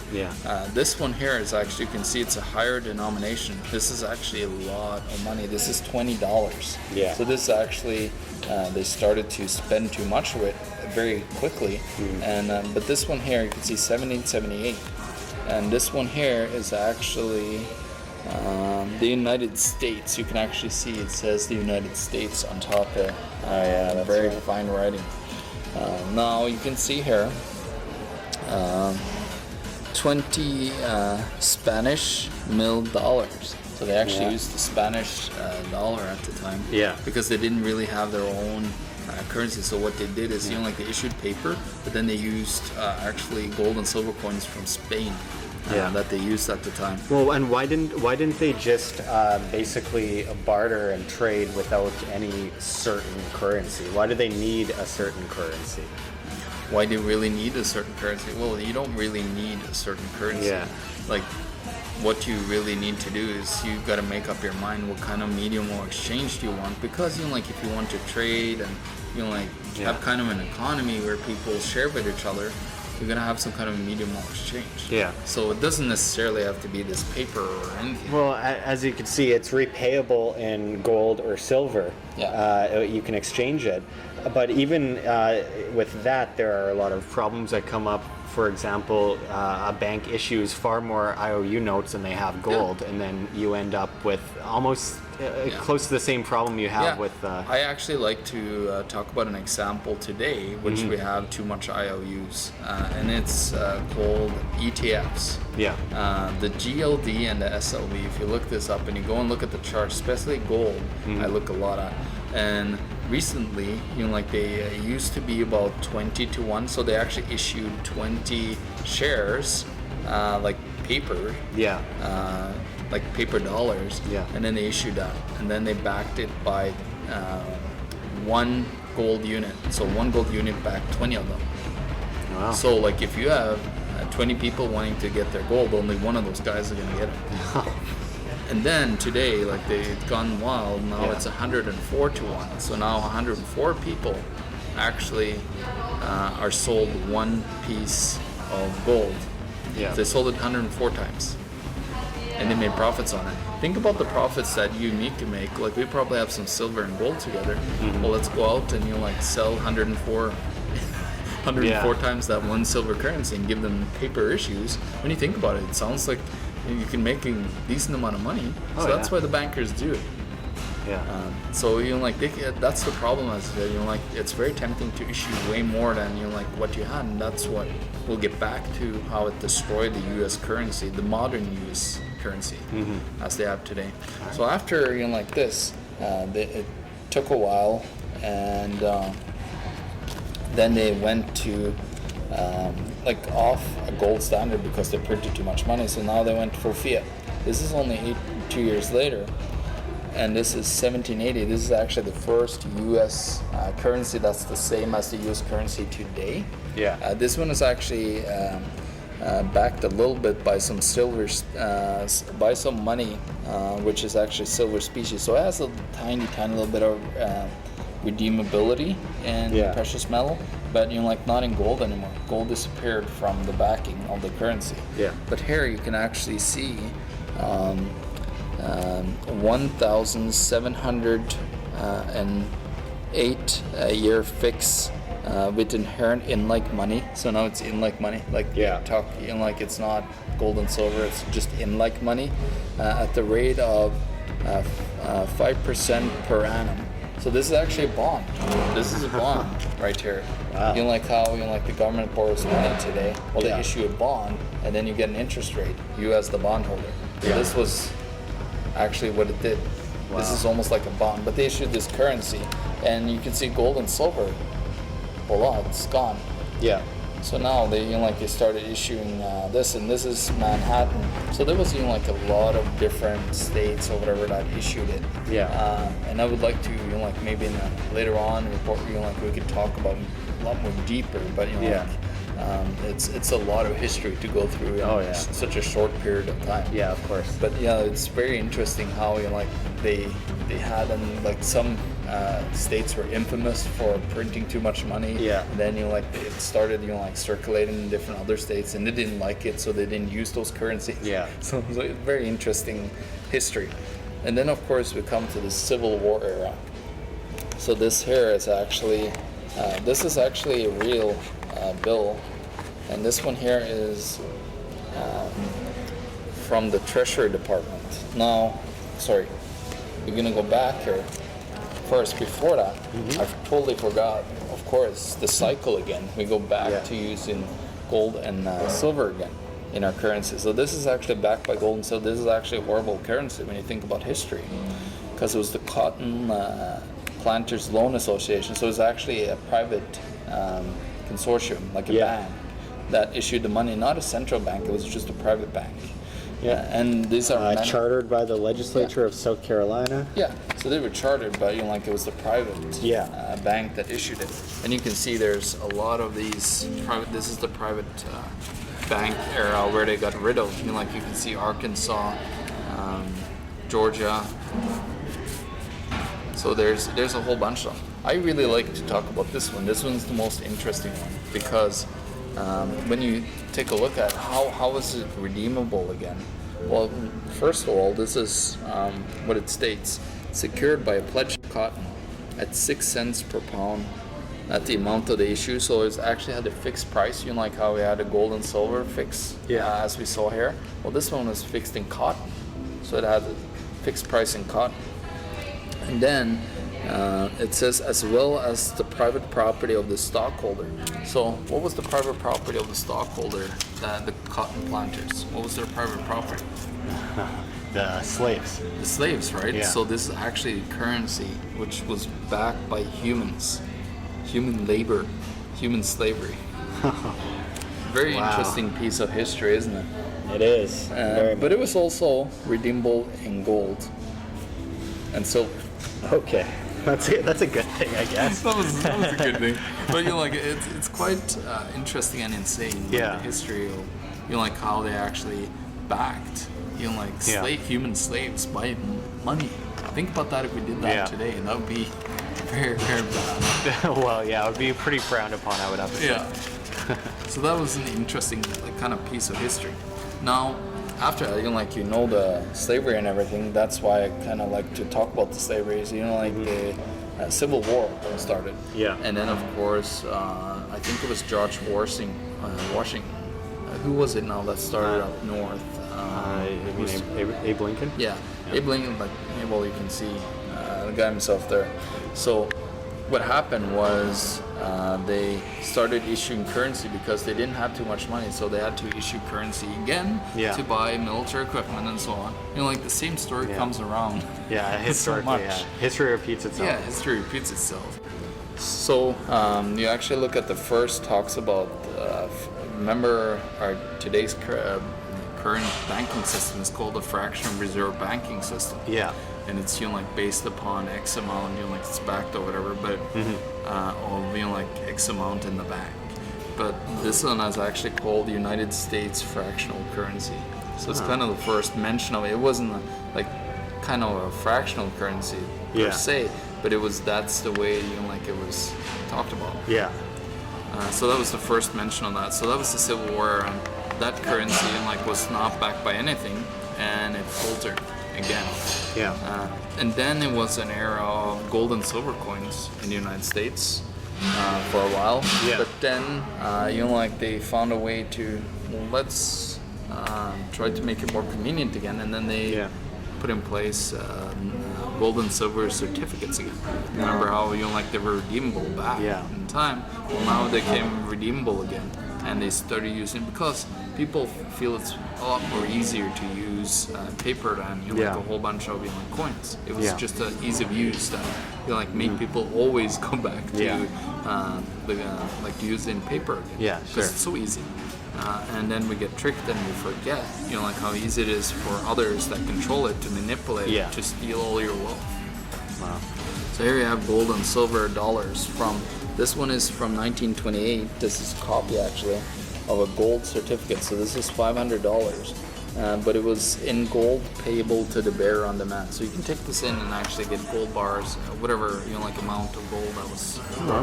This one here is actually, you can see it's a higher denomination. This is actually a lot of money. This is $20. So this is actually, they started to spend too much of it very quickly. And but this one here, you can see 1778. And this one here is actually the United States. You can actually see it says the United States on top of very fine writing. Now you can see here 20 Spanish mil dollars. So they actually used the Spanish dollar at the time, because they didn't really have their own currency. So what they did is they issued paper, but then they used actually gold and silver coins from Spain. that they used at the time. Well, and why didn't they just basically barter and trade without any certain currency? Why do they need a certain currency? Why do you really need a certain currency? Well, you don't really need a certain currency. Yeah. Like, what you really need to do is you got to make up your mind what kind of medium or exchange do you want, because like if you want to trade and like have kind of an economy where people share with each other, you're gonna have some kind of medium or exchange. Yeah. So it doesn't necessarily have to be this paper or anything. Well, as you can see, it's repayable in gold or silver. Yeah. You can exchange it, but even with that, there are a lot of problems that come up. For example, a bank issues far more IOU notes than they have gold, and then you end up with almost close to the same problem you have with... I actually like to talk about an example today, which we have too much IOUs, and it's called ETFs. Yeah. The GLD and the SLV, if you look this up and you go and look at the chart, especially gold, I look a lot at, and recently, like they used to be about 20-1, so they actually issued 20 shares, like paper, like paper dollars, and then they issued that, and then they backed it by one gold unit. So one gold unit backed 20 of them. Wow. So like if you have 20 people wanting to get their gold, only one of those guys are gonna get it. And then today, like they've gone wild, now it's 104-1. So now 104 people actually are sold one piece of gold. Yeah. They sold it 104 times. And they made profits on it. Think about the profits that you need to make. Like we probably have some silver and gold together. Well, let's go out and sell 104 times that one silver currency and give them paper issues. When you think about it, it sounds like you can make a decent amount of money. So that's why the bankers do it. Yeah. So that's the problem. As it's very tempting to issue way more than what you had, and that's what we'll get back to how it destroyed the U.S. currency, the modern U.S. currency, as they have today. So after this, it took a while, and then they went to off a gold standard because they printed too much money. So now they went for fiat. This is only 2 years later. And this is 1780. This is actually the first U.S. Currency that's the same as the U.S. currency today. Yeah. This one is actually backed a little bit by some silver, by some money, which is actually silver species. So it has a tiny little bit of redeemability in precious metal, but not in gold anymore. Gold disappeared from the backing of the currency. Yeah. But here you can actually see 1,708 year fix with inherent in-like money. So now it's in-like money. Talk in-like, it's not gold and silver, it's just in-like money at the rate of 5% per annum. So this is actually a bond. This is a bond right here. Wow. How the government borrows money today. Well, they issue a bond, and then you get an interest rate. You as the bondholder. So this was actually what it did. Wow. This is almost like a bond, but they issued this currency, and you can see gold and silver. Voila, it's gone. Yeah. So now they they started issuing this, and this is Manhattan. So there was a lot of different states or whatever that issued it. Yeah. And I would like to maybe in a later on report we could talk about a lot more deeper, but it's a lot of history to go through in such a short period of time. Yeah, of course. But it's very interesting how they had, and some states were infamous for printing too much money. Yeah. And then it started circulating in different other states, and they didn't like it, so they didn't use those currencies. Yeah. So it's a very interesting history. And then of course we come to the Civil War era. So this here is actually a real bill, and this one here is from the Treasury Department. Now, sorry, we're gonna go back here. First, before that, I totally forgot, of course, the cycle again. We go back to using gold and silver again in our currency. So this is actually backed by gold and silver. This is actually a horrible currency when you think about history, because it was the Cotton Planters Loan Association. So it's actually a private consortium, like a band. that issued the money, not a central bank, it was just a private bank. Yeah. And these are chartered by the legislature of South Carolina. Yeah, so they were chartered, but it was the private bank that issued it. And you can see there's a lot of these private. This is the private bank era where they got rid of. You can see Arkansas, Georgia. So there's a whole bunch of them. I really like to talk about this one. This one's the most interesting one because when you take a look at how is it redeemable again? Well, first of all, this is what it states: secured by a pledge of cotton at 6 cents per pound at the amount of the issue. So it's actually had a fixed price. Like how we had a gold and silver fix, as we saw here. Well, this one was fixed in cotton, so it had a fixed price in cotton. And then it says, as well as the private property of the stockholder. So what was the private property of the stockholder? The cotton planters. What was their private property? The slaves. The slaves, right? Yeah. So this is actually currency which was backed by humans. Human labor. Human slavery. Very interesting piece of history, isn't it? It is. But it was also redeemable in gold and silver. Okay. That's a good thing, I guess. that was a good thing. But it's quite interesting and insane. The history of how they actually backed human slaves by money. Think about that if we did that today. That would be very, very bad. Well, it would be pretty frowned upon, I would have to say. Yeah. So that was an interesting kind of piece of history. Now, after that, the slavery and everything. That's why I kind of like to talk about the slavery. The Civil War started. Yeah. And then, of course, I think it was George Washington. Who was it now that started up north? Abe Lincoln? Yeah. Abe Lincoln, you can see the guy himself there. So what happened was they started issuing currency because they didn't have too much money, so they had to issue currency again to buy military equipment and so on. The same story comes around. Yeah, historically, history repeats itself. Yeah, history repeats itself. So you actually look at the first talks about, remember today's current banking system is called the fractional reserve banking system. Yeah. And it's based upon X amount, it's backed or whatever, but or X amount in the bank. But this one is actually called the United States fractional currency. So it's kind of the first mention of it. It wasn't kind of a fractional currency per se, but that's the way it was talked about. Yeah. So that was the first mention on that. So that was the Civil War, and that currency was not backed by anything, and it faltered again. Yeah. And then it was an era of gold and silver coins in the United States for a while. Yeah. But then, they found a way to, let's try to make it more convenient again, and then they put in place gold and silver certificates again. Remember how they were redeemable back in time? Well, now they became redeemable again, and they started using it because people feel it's a lot more easier to use paper than a whole bunch of coins. It was just an ease of use that made people always go back to using paper again. Yeah, because it's so easy. And then we get tricked and we forget, how easy it is for others that control it to manipulate it to steal all your wealth. Wow. So here you have gold and silver dollars this one is from 1928. This is a copy actually of a gold certificate. So this is $500, but it was in gold payable to the bearer on demand. So you can take this in and actually get gold bars, whatever amount of gold that was.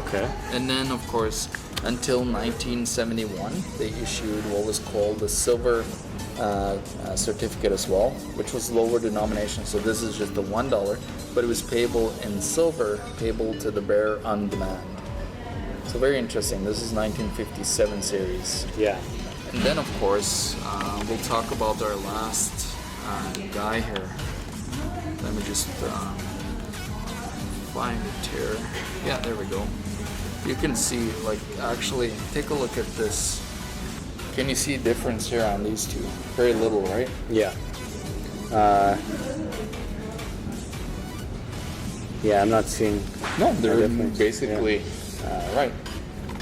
Okay. And then of course, until 1971, they issued what was called the silver certificate as well, which was lower denomination. So this is just the $1, but it was payable in silver, payable to the bearer on demand. So very interesting. This is 1957 series. Yeah. And then of course, we'll talk about our last guy here. Let me just find it here. Yeah, there we go. You can see, actually, take a look at this. Can you see a difference here on these two? Very little, right? Yeah. Yeah, I'm not seeing. No, they're basically right.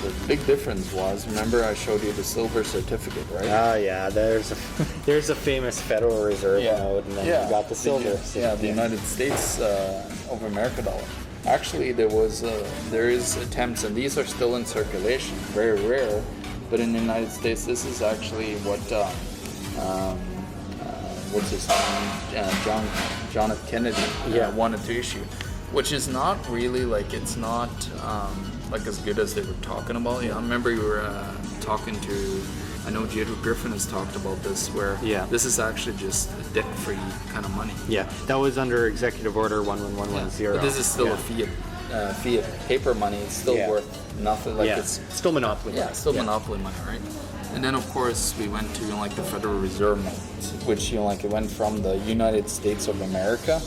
the big difference was, remember I showed you the silver certificate, right? Oh yeah, there's a famous Federal Reserve note, and then you got the silver. The United States of America dollar. Actually, there is attempts, and these are still in circulation, very rare. But in the United States, this is actually what what's his name, John F. Kennedy wanted to issue, which is not really like, it's not like as good as they were talking about. I remember you were talking to, I know J.Edward Griffin has talked about this, where this is actually just a debt-free kind of money. Yeah, that was under Executive Order 11110. But this is still a fiat paper money. It's still worth nothing. Like it's still monopoly. Yeah, still monopoly money, right? And then of course we went to like the Federal Reserve note, which like it went from the United States of America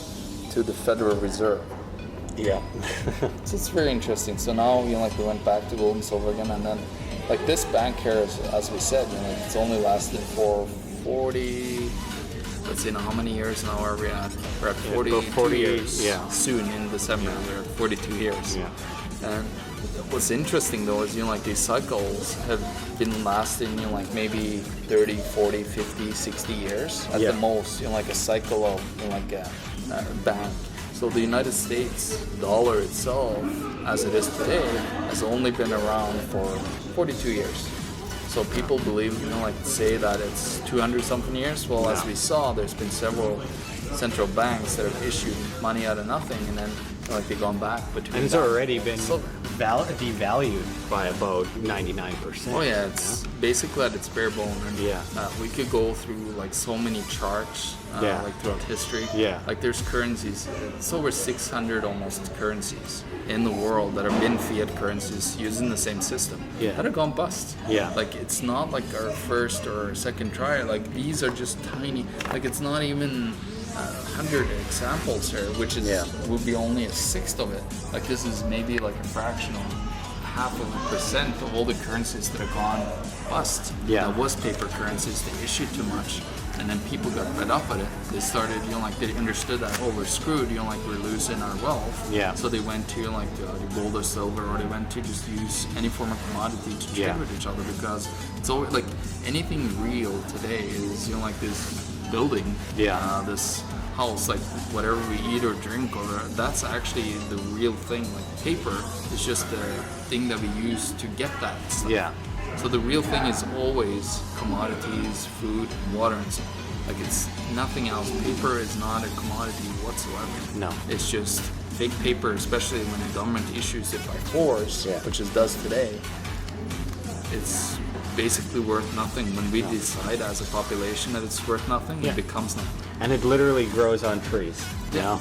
to the Federal Reserve. Yeah. So it's very interesting. So now like we went back to gold and silver again, and then like this bank here, as we said, it's only lasted for 40. Let's see now, how many years now are we at? We're at 42 years. Yeah. Soon in December, we're at 42 years. Yeah. And what's interesting though is like these cycles have been lasting like maybe 30, 40, 50, 60 years at the most. Like a cycle of like a bank. So the United States dollar itself, as it is today, has only been around for 42 years. So people believe, like say that it's 200 something years. Well, as we saw, there's been several central banks that have issued money out of nothing, and then like they've gone back between. And it's already been devalued by about 99%. Oh yeah, it's basically at its bare bone. And we could go through like so many charts, like throughout history. Yeah. Like there's currencies. It's over 600 almost currencies in the world that have been fiat currencies using the same system that have gone bust. Yeah. Like it's not like our first or second try. Like these are just tiny. Like it's not even 100 examples here, which is would be only a sixth of it. Like this is maybe like a fractional 0.5% of all the currencies that have gone bust. That was paper currencies. They issued too much, and then people got fed up at it. They started, like they understood that we're screwed. Like we're losing our wealth. Yeah. So they went to like gold or silver, or they went to just use any form of commodity to trade with each other, because it's always like anything real today is like this building, this house, like whatever we eat or drink, or that's actually the real thing. Like paper is just the thing that we use to get that stuff. Yeah. So the real thing is always commodities, food, water, and stuff. Like it's nothing else. Paper is not a commodity whatsoever. No. It's just fake paper, especially when the government issues it by force, which it does today. It's basically worth nothing. When we decide as a population that it's worth nothing, it becomes nothing. And it literally grows on trees. Yeah.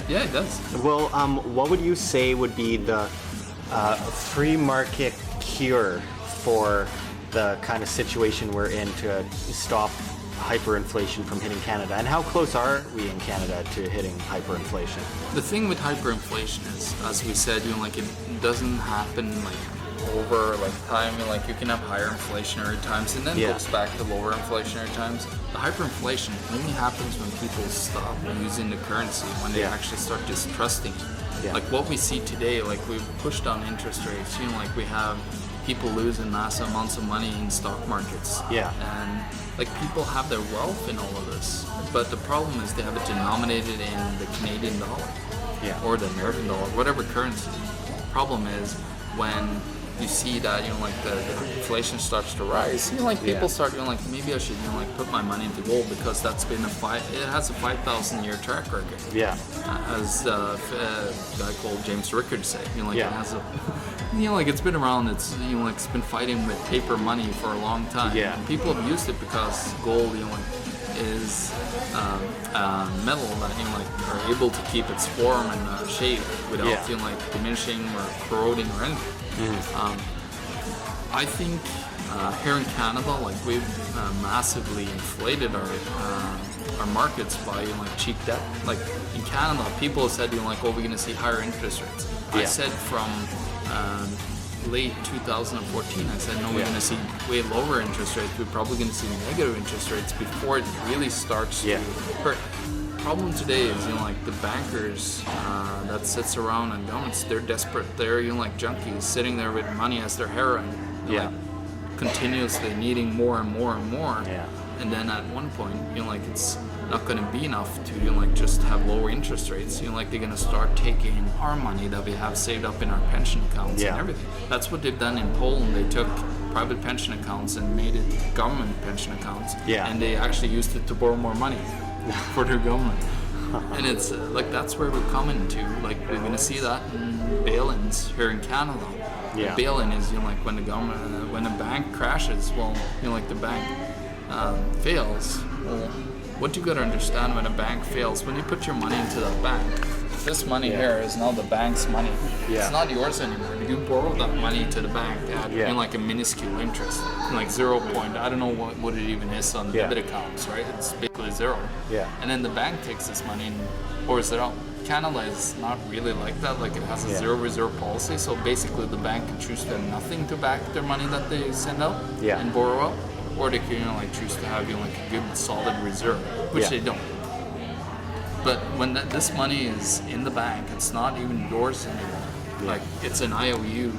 Yeah, it does. Well, what would you say would be the free market cure for the kind of situation we're in to stop hyperinflation from hitting Canada? And how close are we in Canada to hitting hyperinflation? The thing with hyperinflation is, as we said, like it doesn't happen like over like time. Like you can have higher inflationary times and then goes back to lower inflationary times. The hyperinflation only happens when people stop using the currency, when they actually start distrusting it. Like what we see today, like we've pushed down interest rates, like we have people losing massive amounts of money in stock markets. And like people have their wealth in all of this, but the problem is they have it denominated in the Canadian dollar or the American dollar, whatever currency. The problem is when you see that like the inflation starts to rise, like people start like maybe I should like put my money into gold, because that's been it has a 5,000 year track record. As a guy called James Rickards said, like it has a like it's been around. It's like it's been fighting with paper money for a long time. And people have used it because gold is metal that like are able to keep its form and shape without like diminishing or corroding or anything. I think here in Canada, like we've massively inflated our markets by like cheap debt. Like in Canada, people said like, "Oh, we're going to see higher interest rates." I said from late 2014, I said, "No, we're going to see way lower interest rates. We're probably going to see negative interest rates before it really starts to hurt." problem today is, you know, like the bankers that sits around and governments, they're desperate. They're, you know, like junkies sitting there with money as their heroin. Yeah. Like, continuously needing more and more and more. Yeah. And then at one point, you know, like it's not going to be enough to, you know, like just have lower interest rates. You know, like they're going to start taking our money that we have saved up in our pension accounts and everything. That's what they've done in Poland. They took private pension accounts and made it government pension accounts. Yeah. And they actually used it to borrow more money for their government. And it's like that's where we're coming to. Like we're going to see that in bail-ins here in Canada. Yeah. Bail-in is, you know, like when the government, when a bank crashes, well, you know, like the bank fails. Well, what you got to understand when a bank fails, when you put your money into that bank, this money here is now the bank's money. Yeah. It's not yours anymore. You borrow that money to the bank at you know, like a minuscule interest, like 0. I don't know what it even is on debit accounts, right? It's basically 0. Yeah. And then the bank takes this money and pours it out. Canada is not really like that. Like it has a zero reserve policy, so basically the bank can choose to have nothing to back their money that they send out and borrow out, or they can, you know, like choose to have, you know, like a good solid reserve, which they don't. But when this money is in the bank, it's not even yours anymore. Like it's an IOU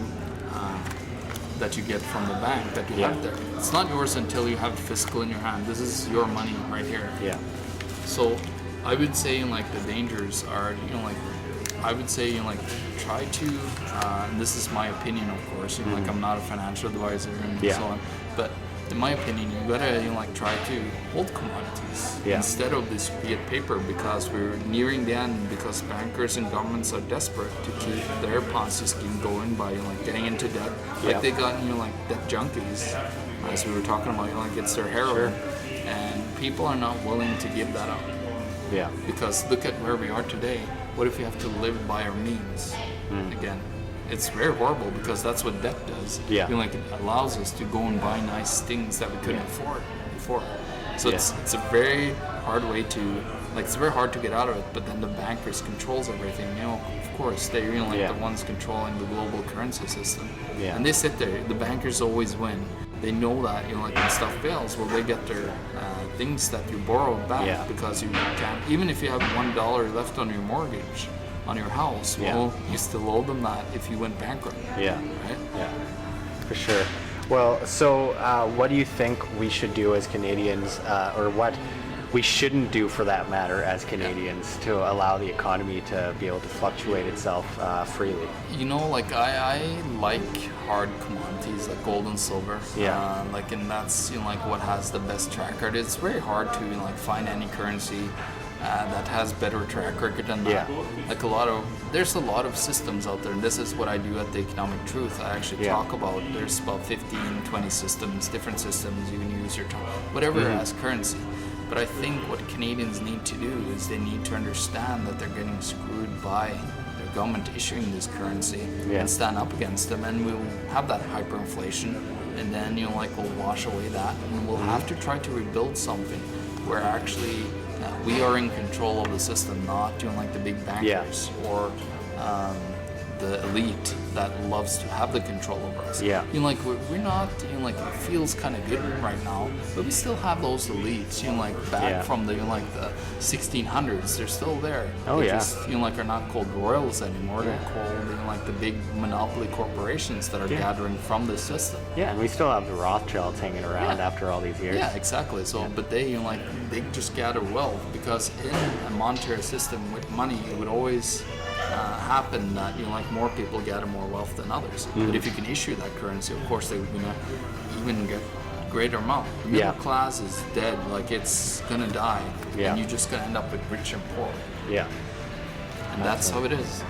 that you get from the bank that you have there. It's not yours until you have it physical in your hand. This is your money right here. Yeah. So I would say, like, the dangers are, you know, like, I would say, you know, like, try to, and this is my opinion, of course, you know, like, I'm not a financial advisor and so on, but in my opinion, you gotta, you know, like, try to hold commodities instead of this fiat paper, because we're nearing the end, because bankers and governments are desperate to keep their Ponzi scheme going by, you know, like, getting into debt. Like, they got, you know, like, debt junkies, as we were talking about, you know, like, it's their heroin, and people are not willing to give that up. Yeah. Because look at where we are today. What if we have to live by our means again? It's very horrible, because that's what debt does. Yeah. You know, like it allows us to go and buy nice things that we couldn't afford before. So it's a very hard way to, like, it's very hard to get out of it. But then the bankers controls everything. You know, of course they're, you know, like the ones controlling the global currency system. Yeah. And they sit there. The bankers always win. They know that, you know, like when stuff fails, well, they get their things that you borrowed back because you can't. Even if you have $1 left on your mortgage on your house, well, you still owe them that if you went bankrupt. Yeah. Right? Yeah. For sure. Well, so what do you think we should do as Canadians, or what we shouldn't do for that matter as Canadians to allow the economy to be able to fluctuate itself freely? You know, like I like hard commodities like gold and silver. Yeah. Like, and that's, you know, like what has the best track record. It's very hard to, you know, like find any currency that has better track record than that. Like there's a lot of systems out there, and this is what I do at the Economic Truth. I actually talk about, there's about 15, 20 systems, different systems you can use your time, whatever as currency. But I think what Canadians need to do is they need to understand that they're getting screwed by their government issuing this currency and stand up against them, and we'll have that hyperinflation, and then, you know, like we'll wash away that, and we'll have to try to rebuild something where actually we are in control of the system, not, you know, like the big bankers or the elite that loves to have the control over us. Yeah. You know, like we're not, you know, like it feels kind of good right now, but we still have those elites, you know, like back from the, you know, like the 1600s. They're still there. Oh, they just, you know, like are not called royals anymore. They're called, you know, like the big monopoly corporations that are gathering from the system. Yeah, and we still have the Rothschilds hanging around after all these years. Yeah, exactly. So, but they, you know, like they just gather wealth, because in a monetary system with money, it would always happen that, you know, like more people gather more wealth than others. But if you can issue that currency, of course they would, you know, even get greater amount. The middle class is dead, like it's gonna die, and you're just gonna end up with rich and poor. Yeah. And that's how it is,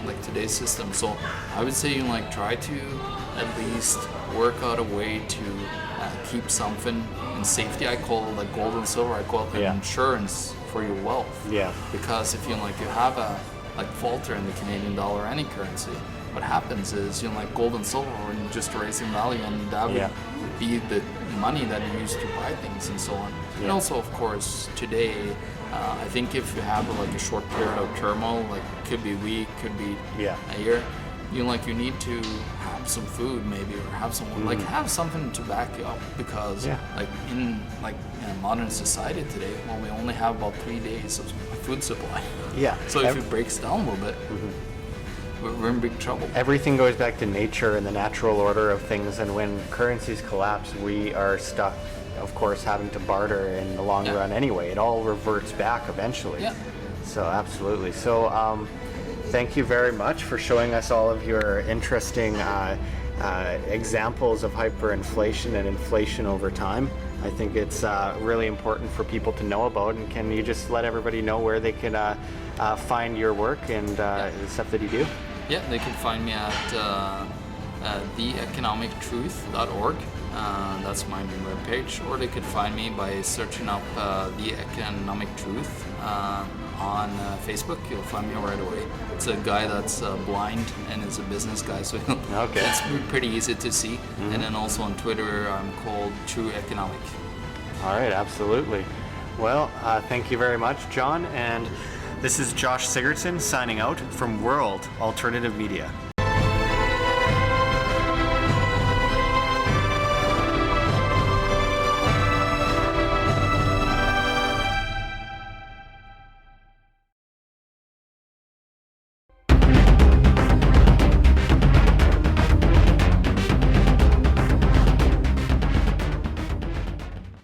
like today's system. So I would say, you know, like try to at least work out a way to keep something in safety. I call it like gold and silver. I call it an insurance for your wealth. Yeah. Because if you, like, you have a falter in the Canadian dollar or any currency, what happens is, you know, like gold and silver are just erasing value, and that would be the money that you use to buy things and so on. And also, of course, today, I think if you have like a short period of turmoil, like could be a week, could be a year, you know, like you need to have some food maybe, or have some like have something to back you up, because like in a modern society today, well, we only have about 3 days of food supply. Yeah. So if it breaks down a little bit, we're in big trouble. Everything goes back to nature and the natural order of things, and when currencies collapse, we are stuck, of course, having to barter in the long run anyway. It all reverts back eventually. Yeah. So absolutely. So thank you very much for showing us all of your interesting examples of hyperinflation and inflation over time. I think it's really important for people to know about. And can you just let everybody know where they can find your work and the stuff that you do? Yeah, they can find me at theeconomictruth.org. That's my webpage. Or they could find me by searching up The Economic Truth on Facebook. You'll find me right away. It's a guy that's blind and is a business guy, so it's pretty easy to see. And then also on Twitter, I'm called True Economic. All right, absolutely. Well, thank you very much, John. And this is Josh Sigurdson signing out from World Alternative Media.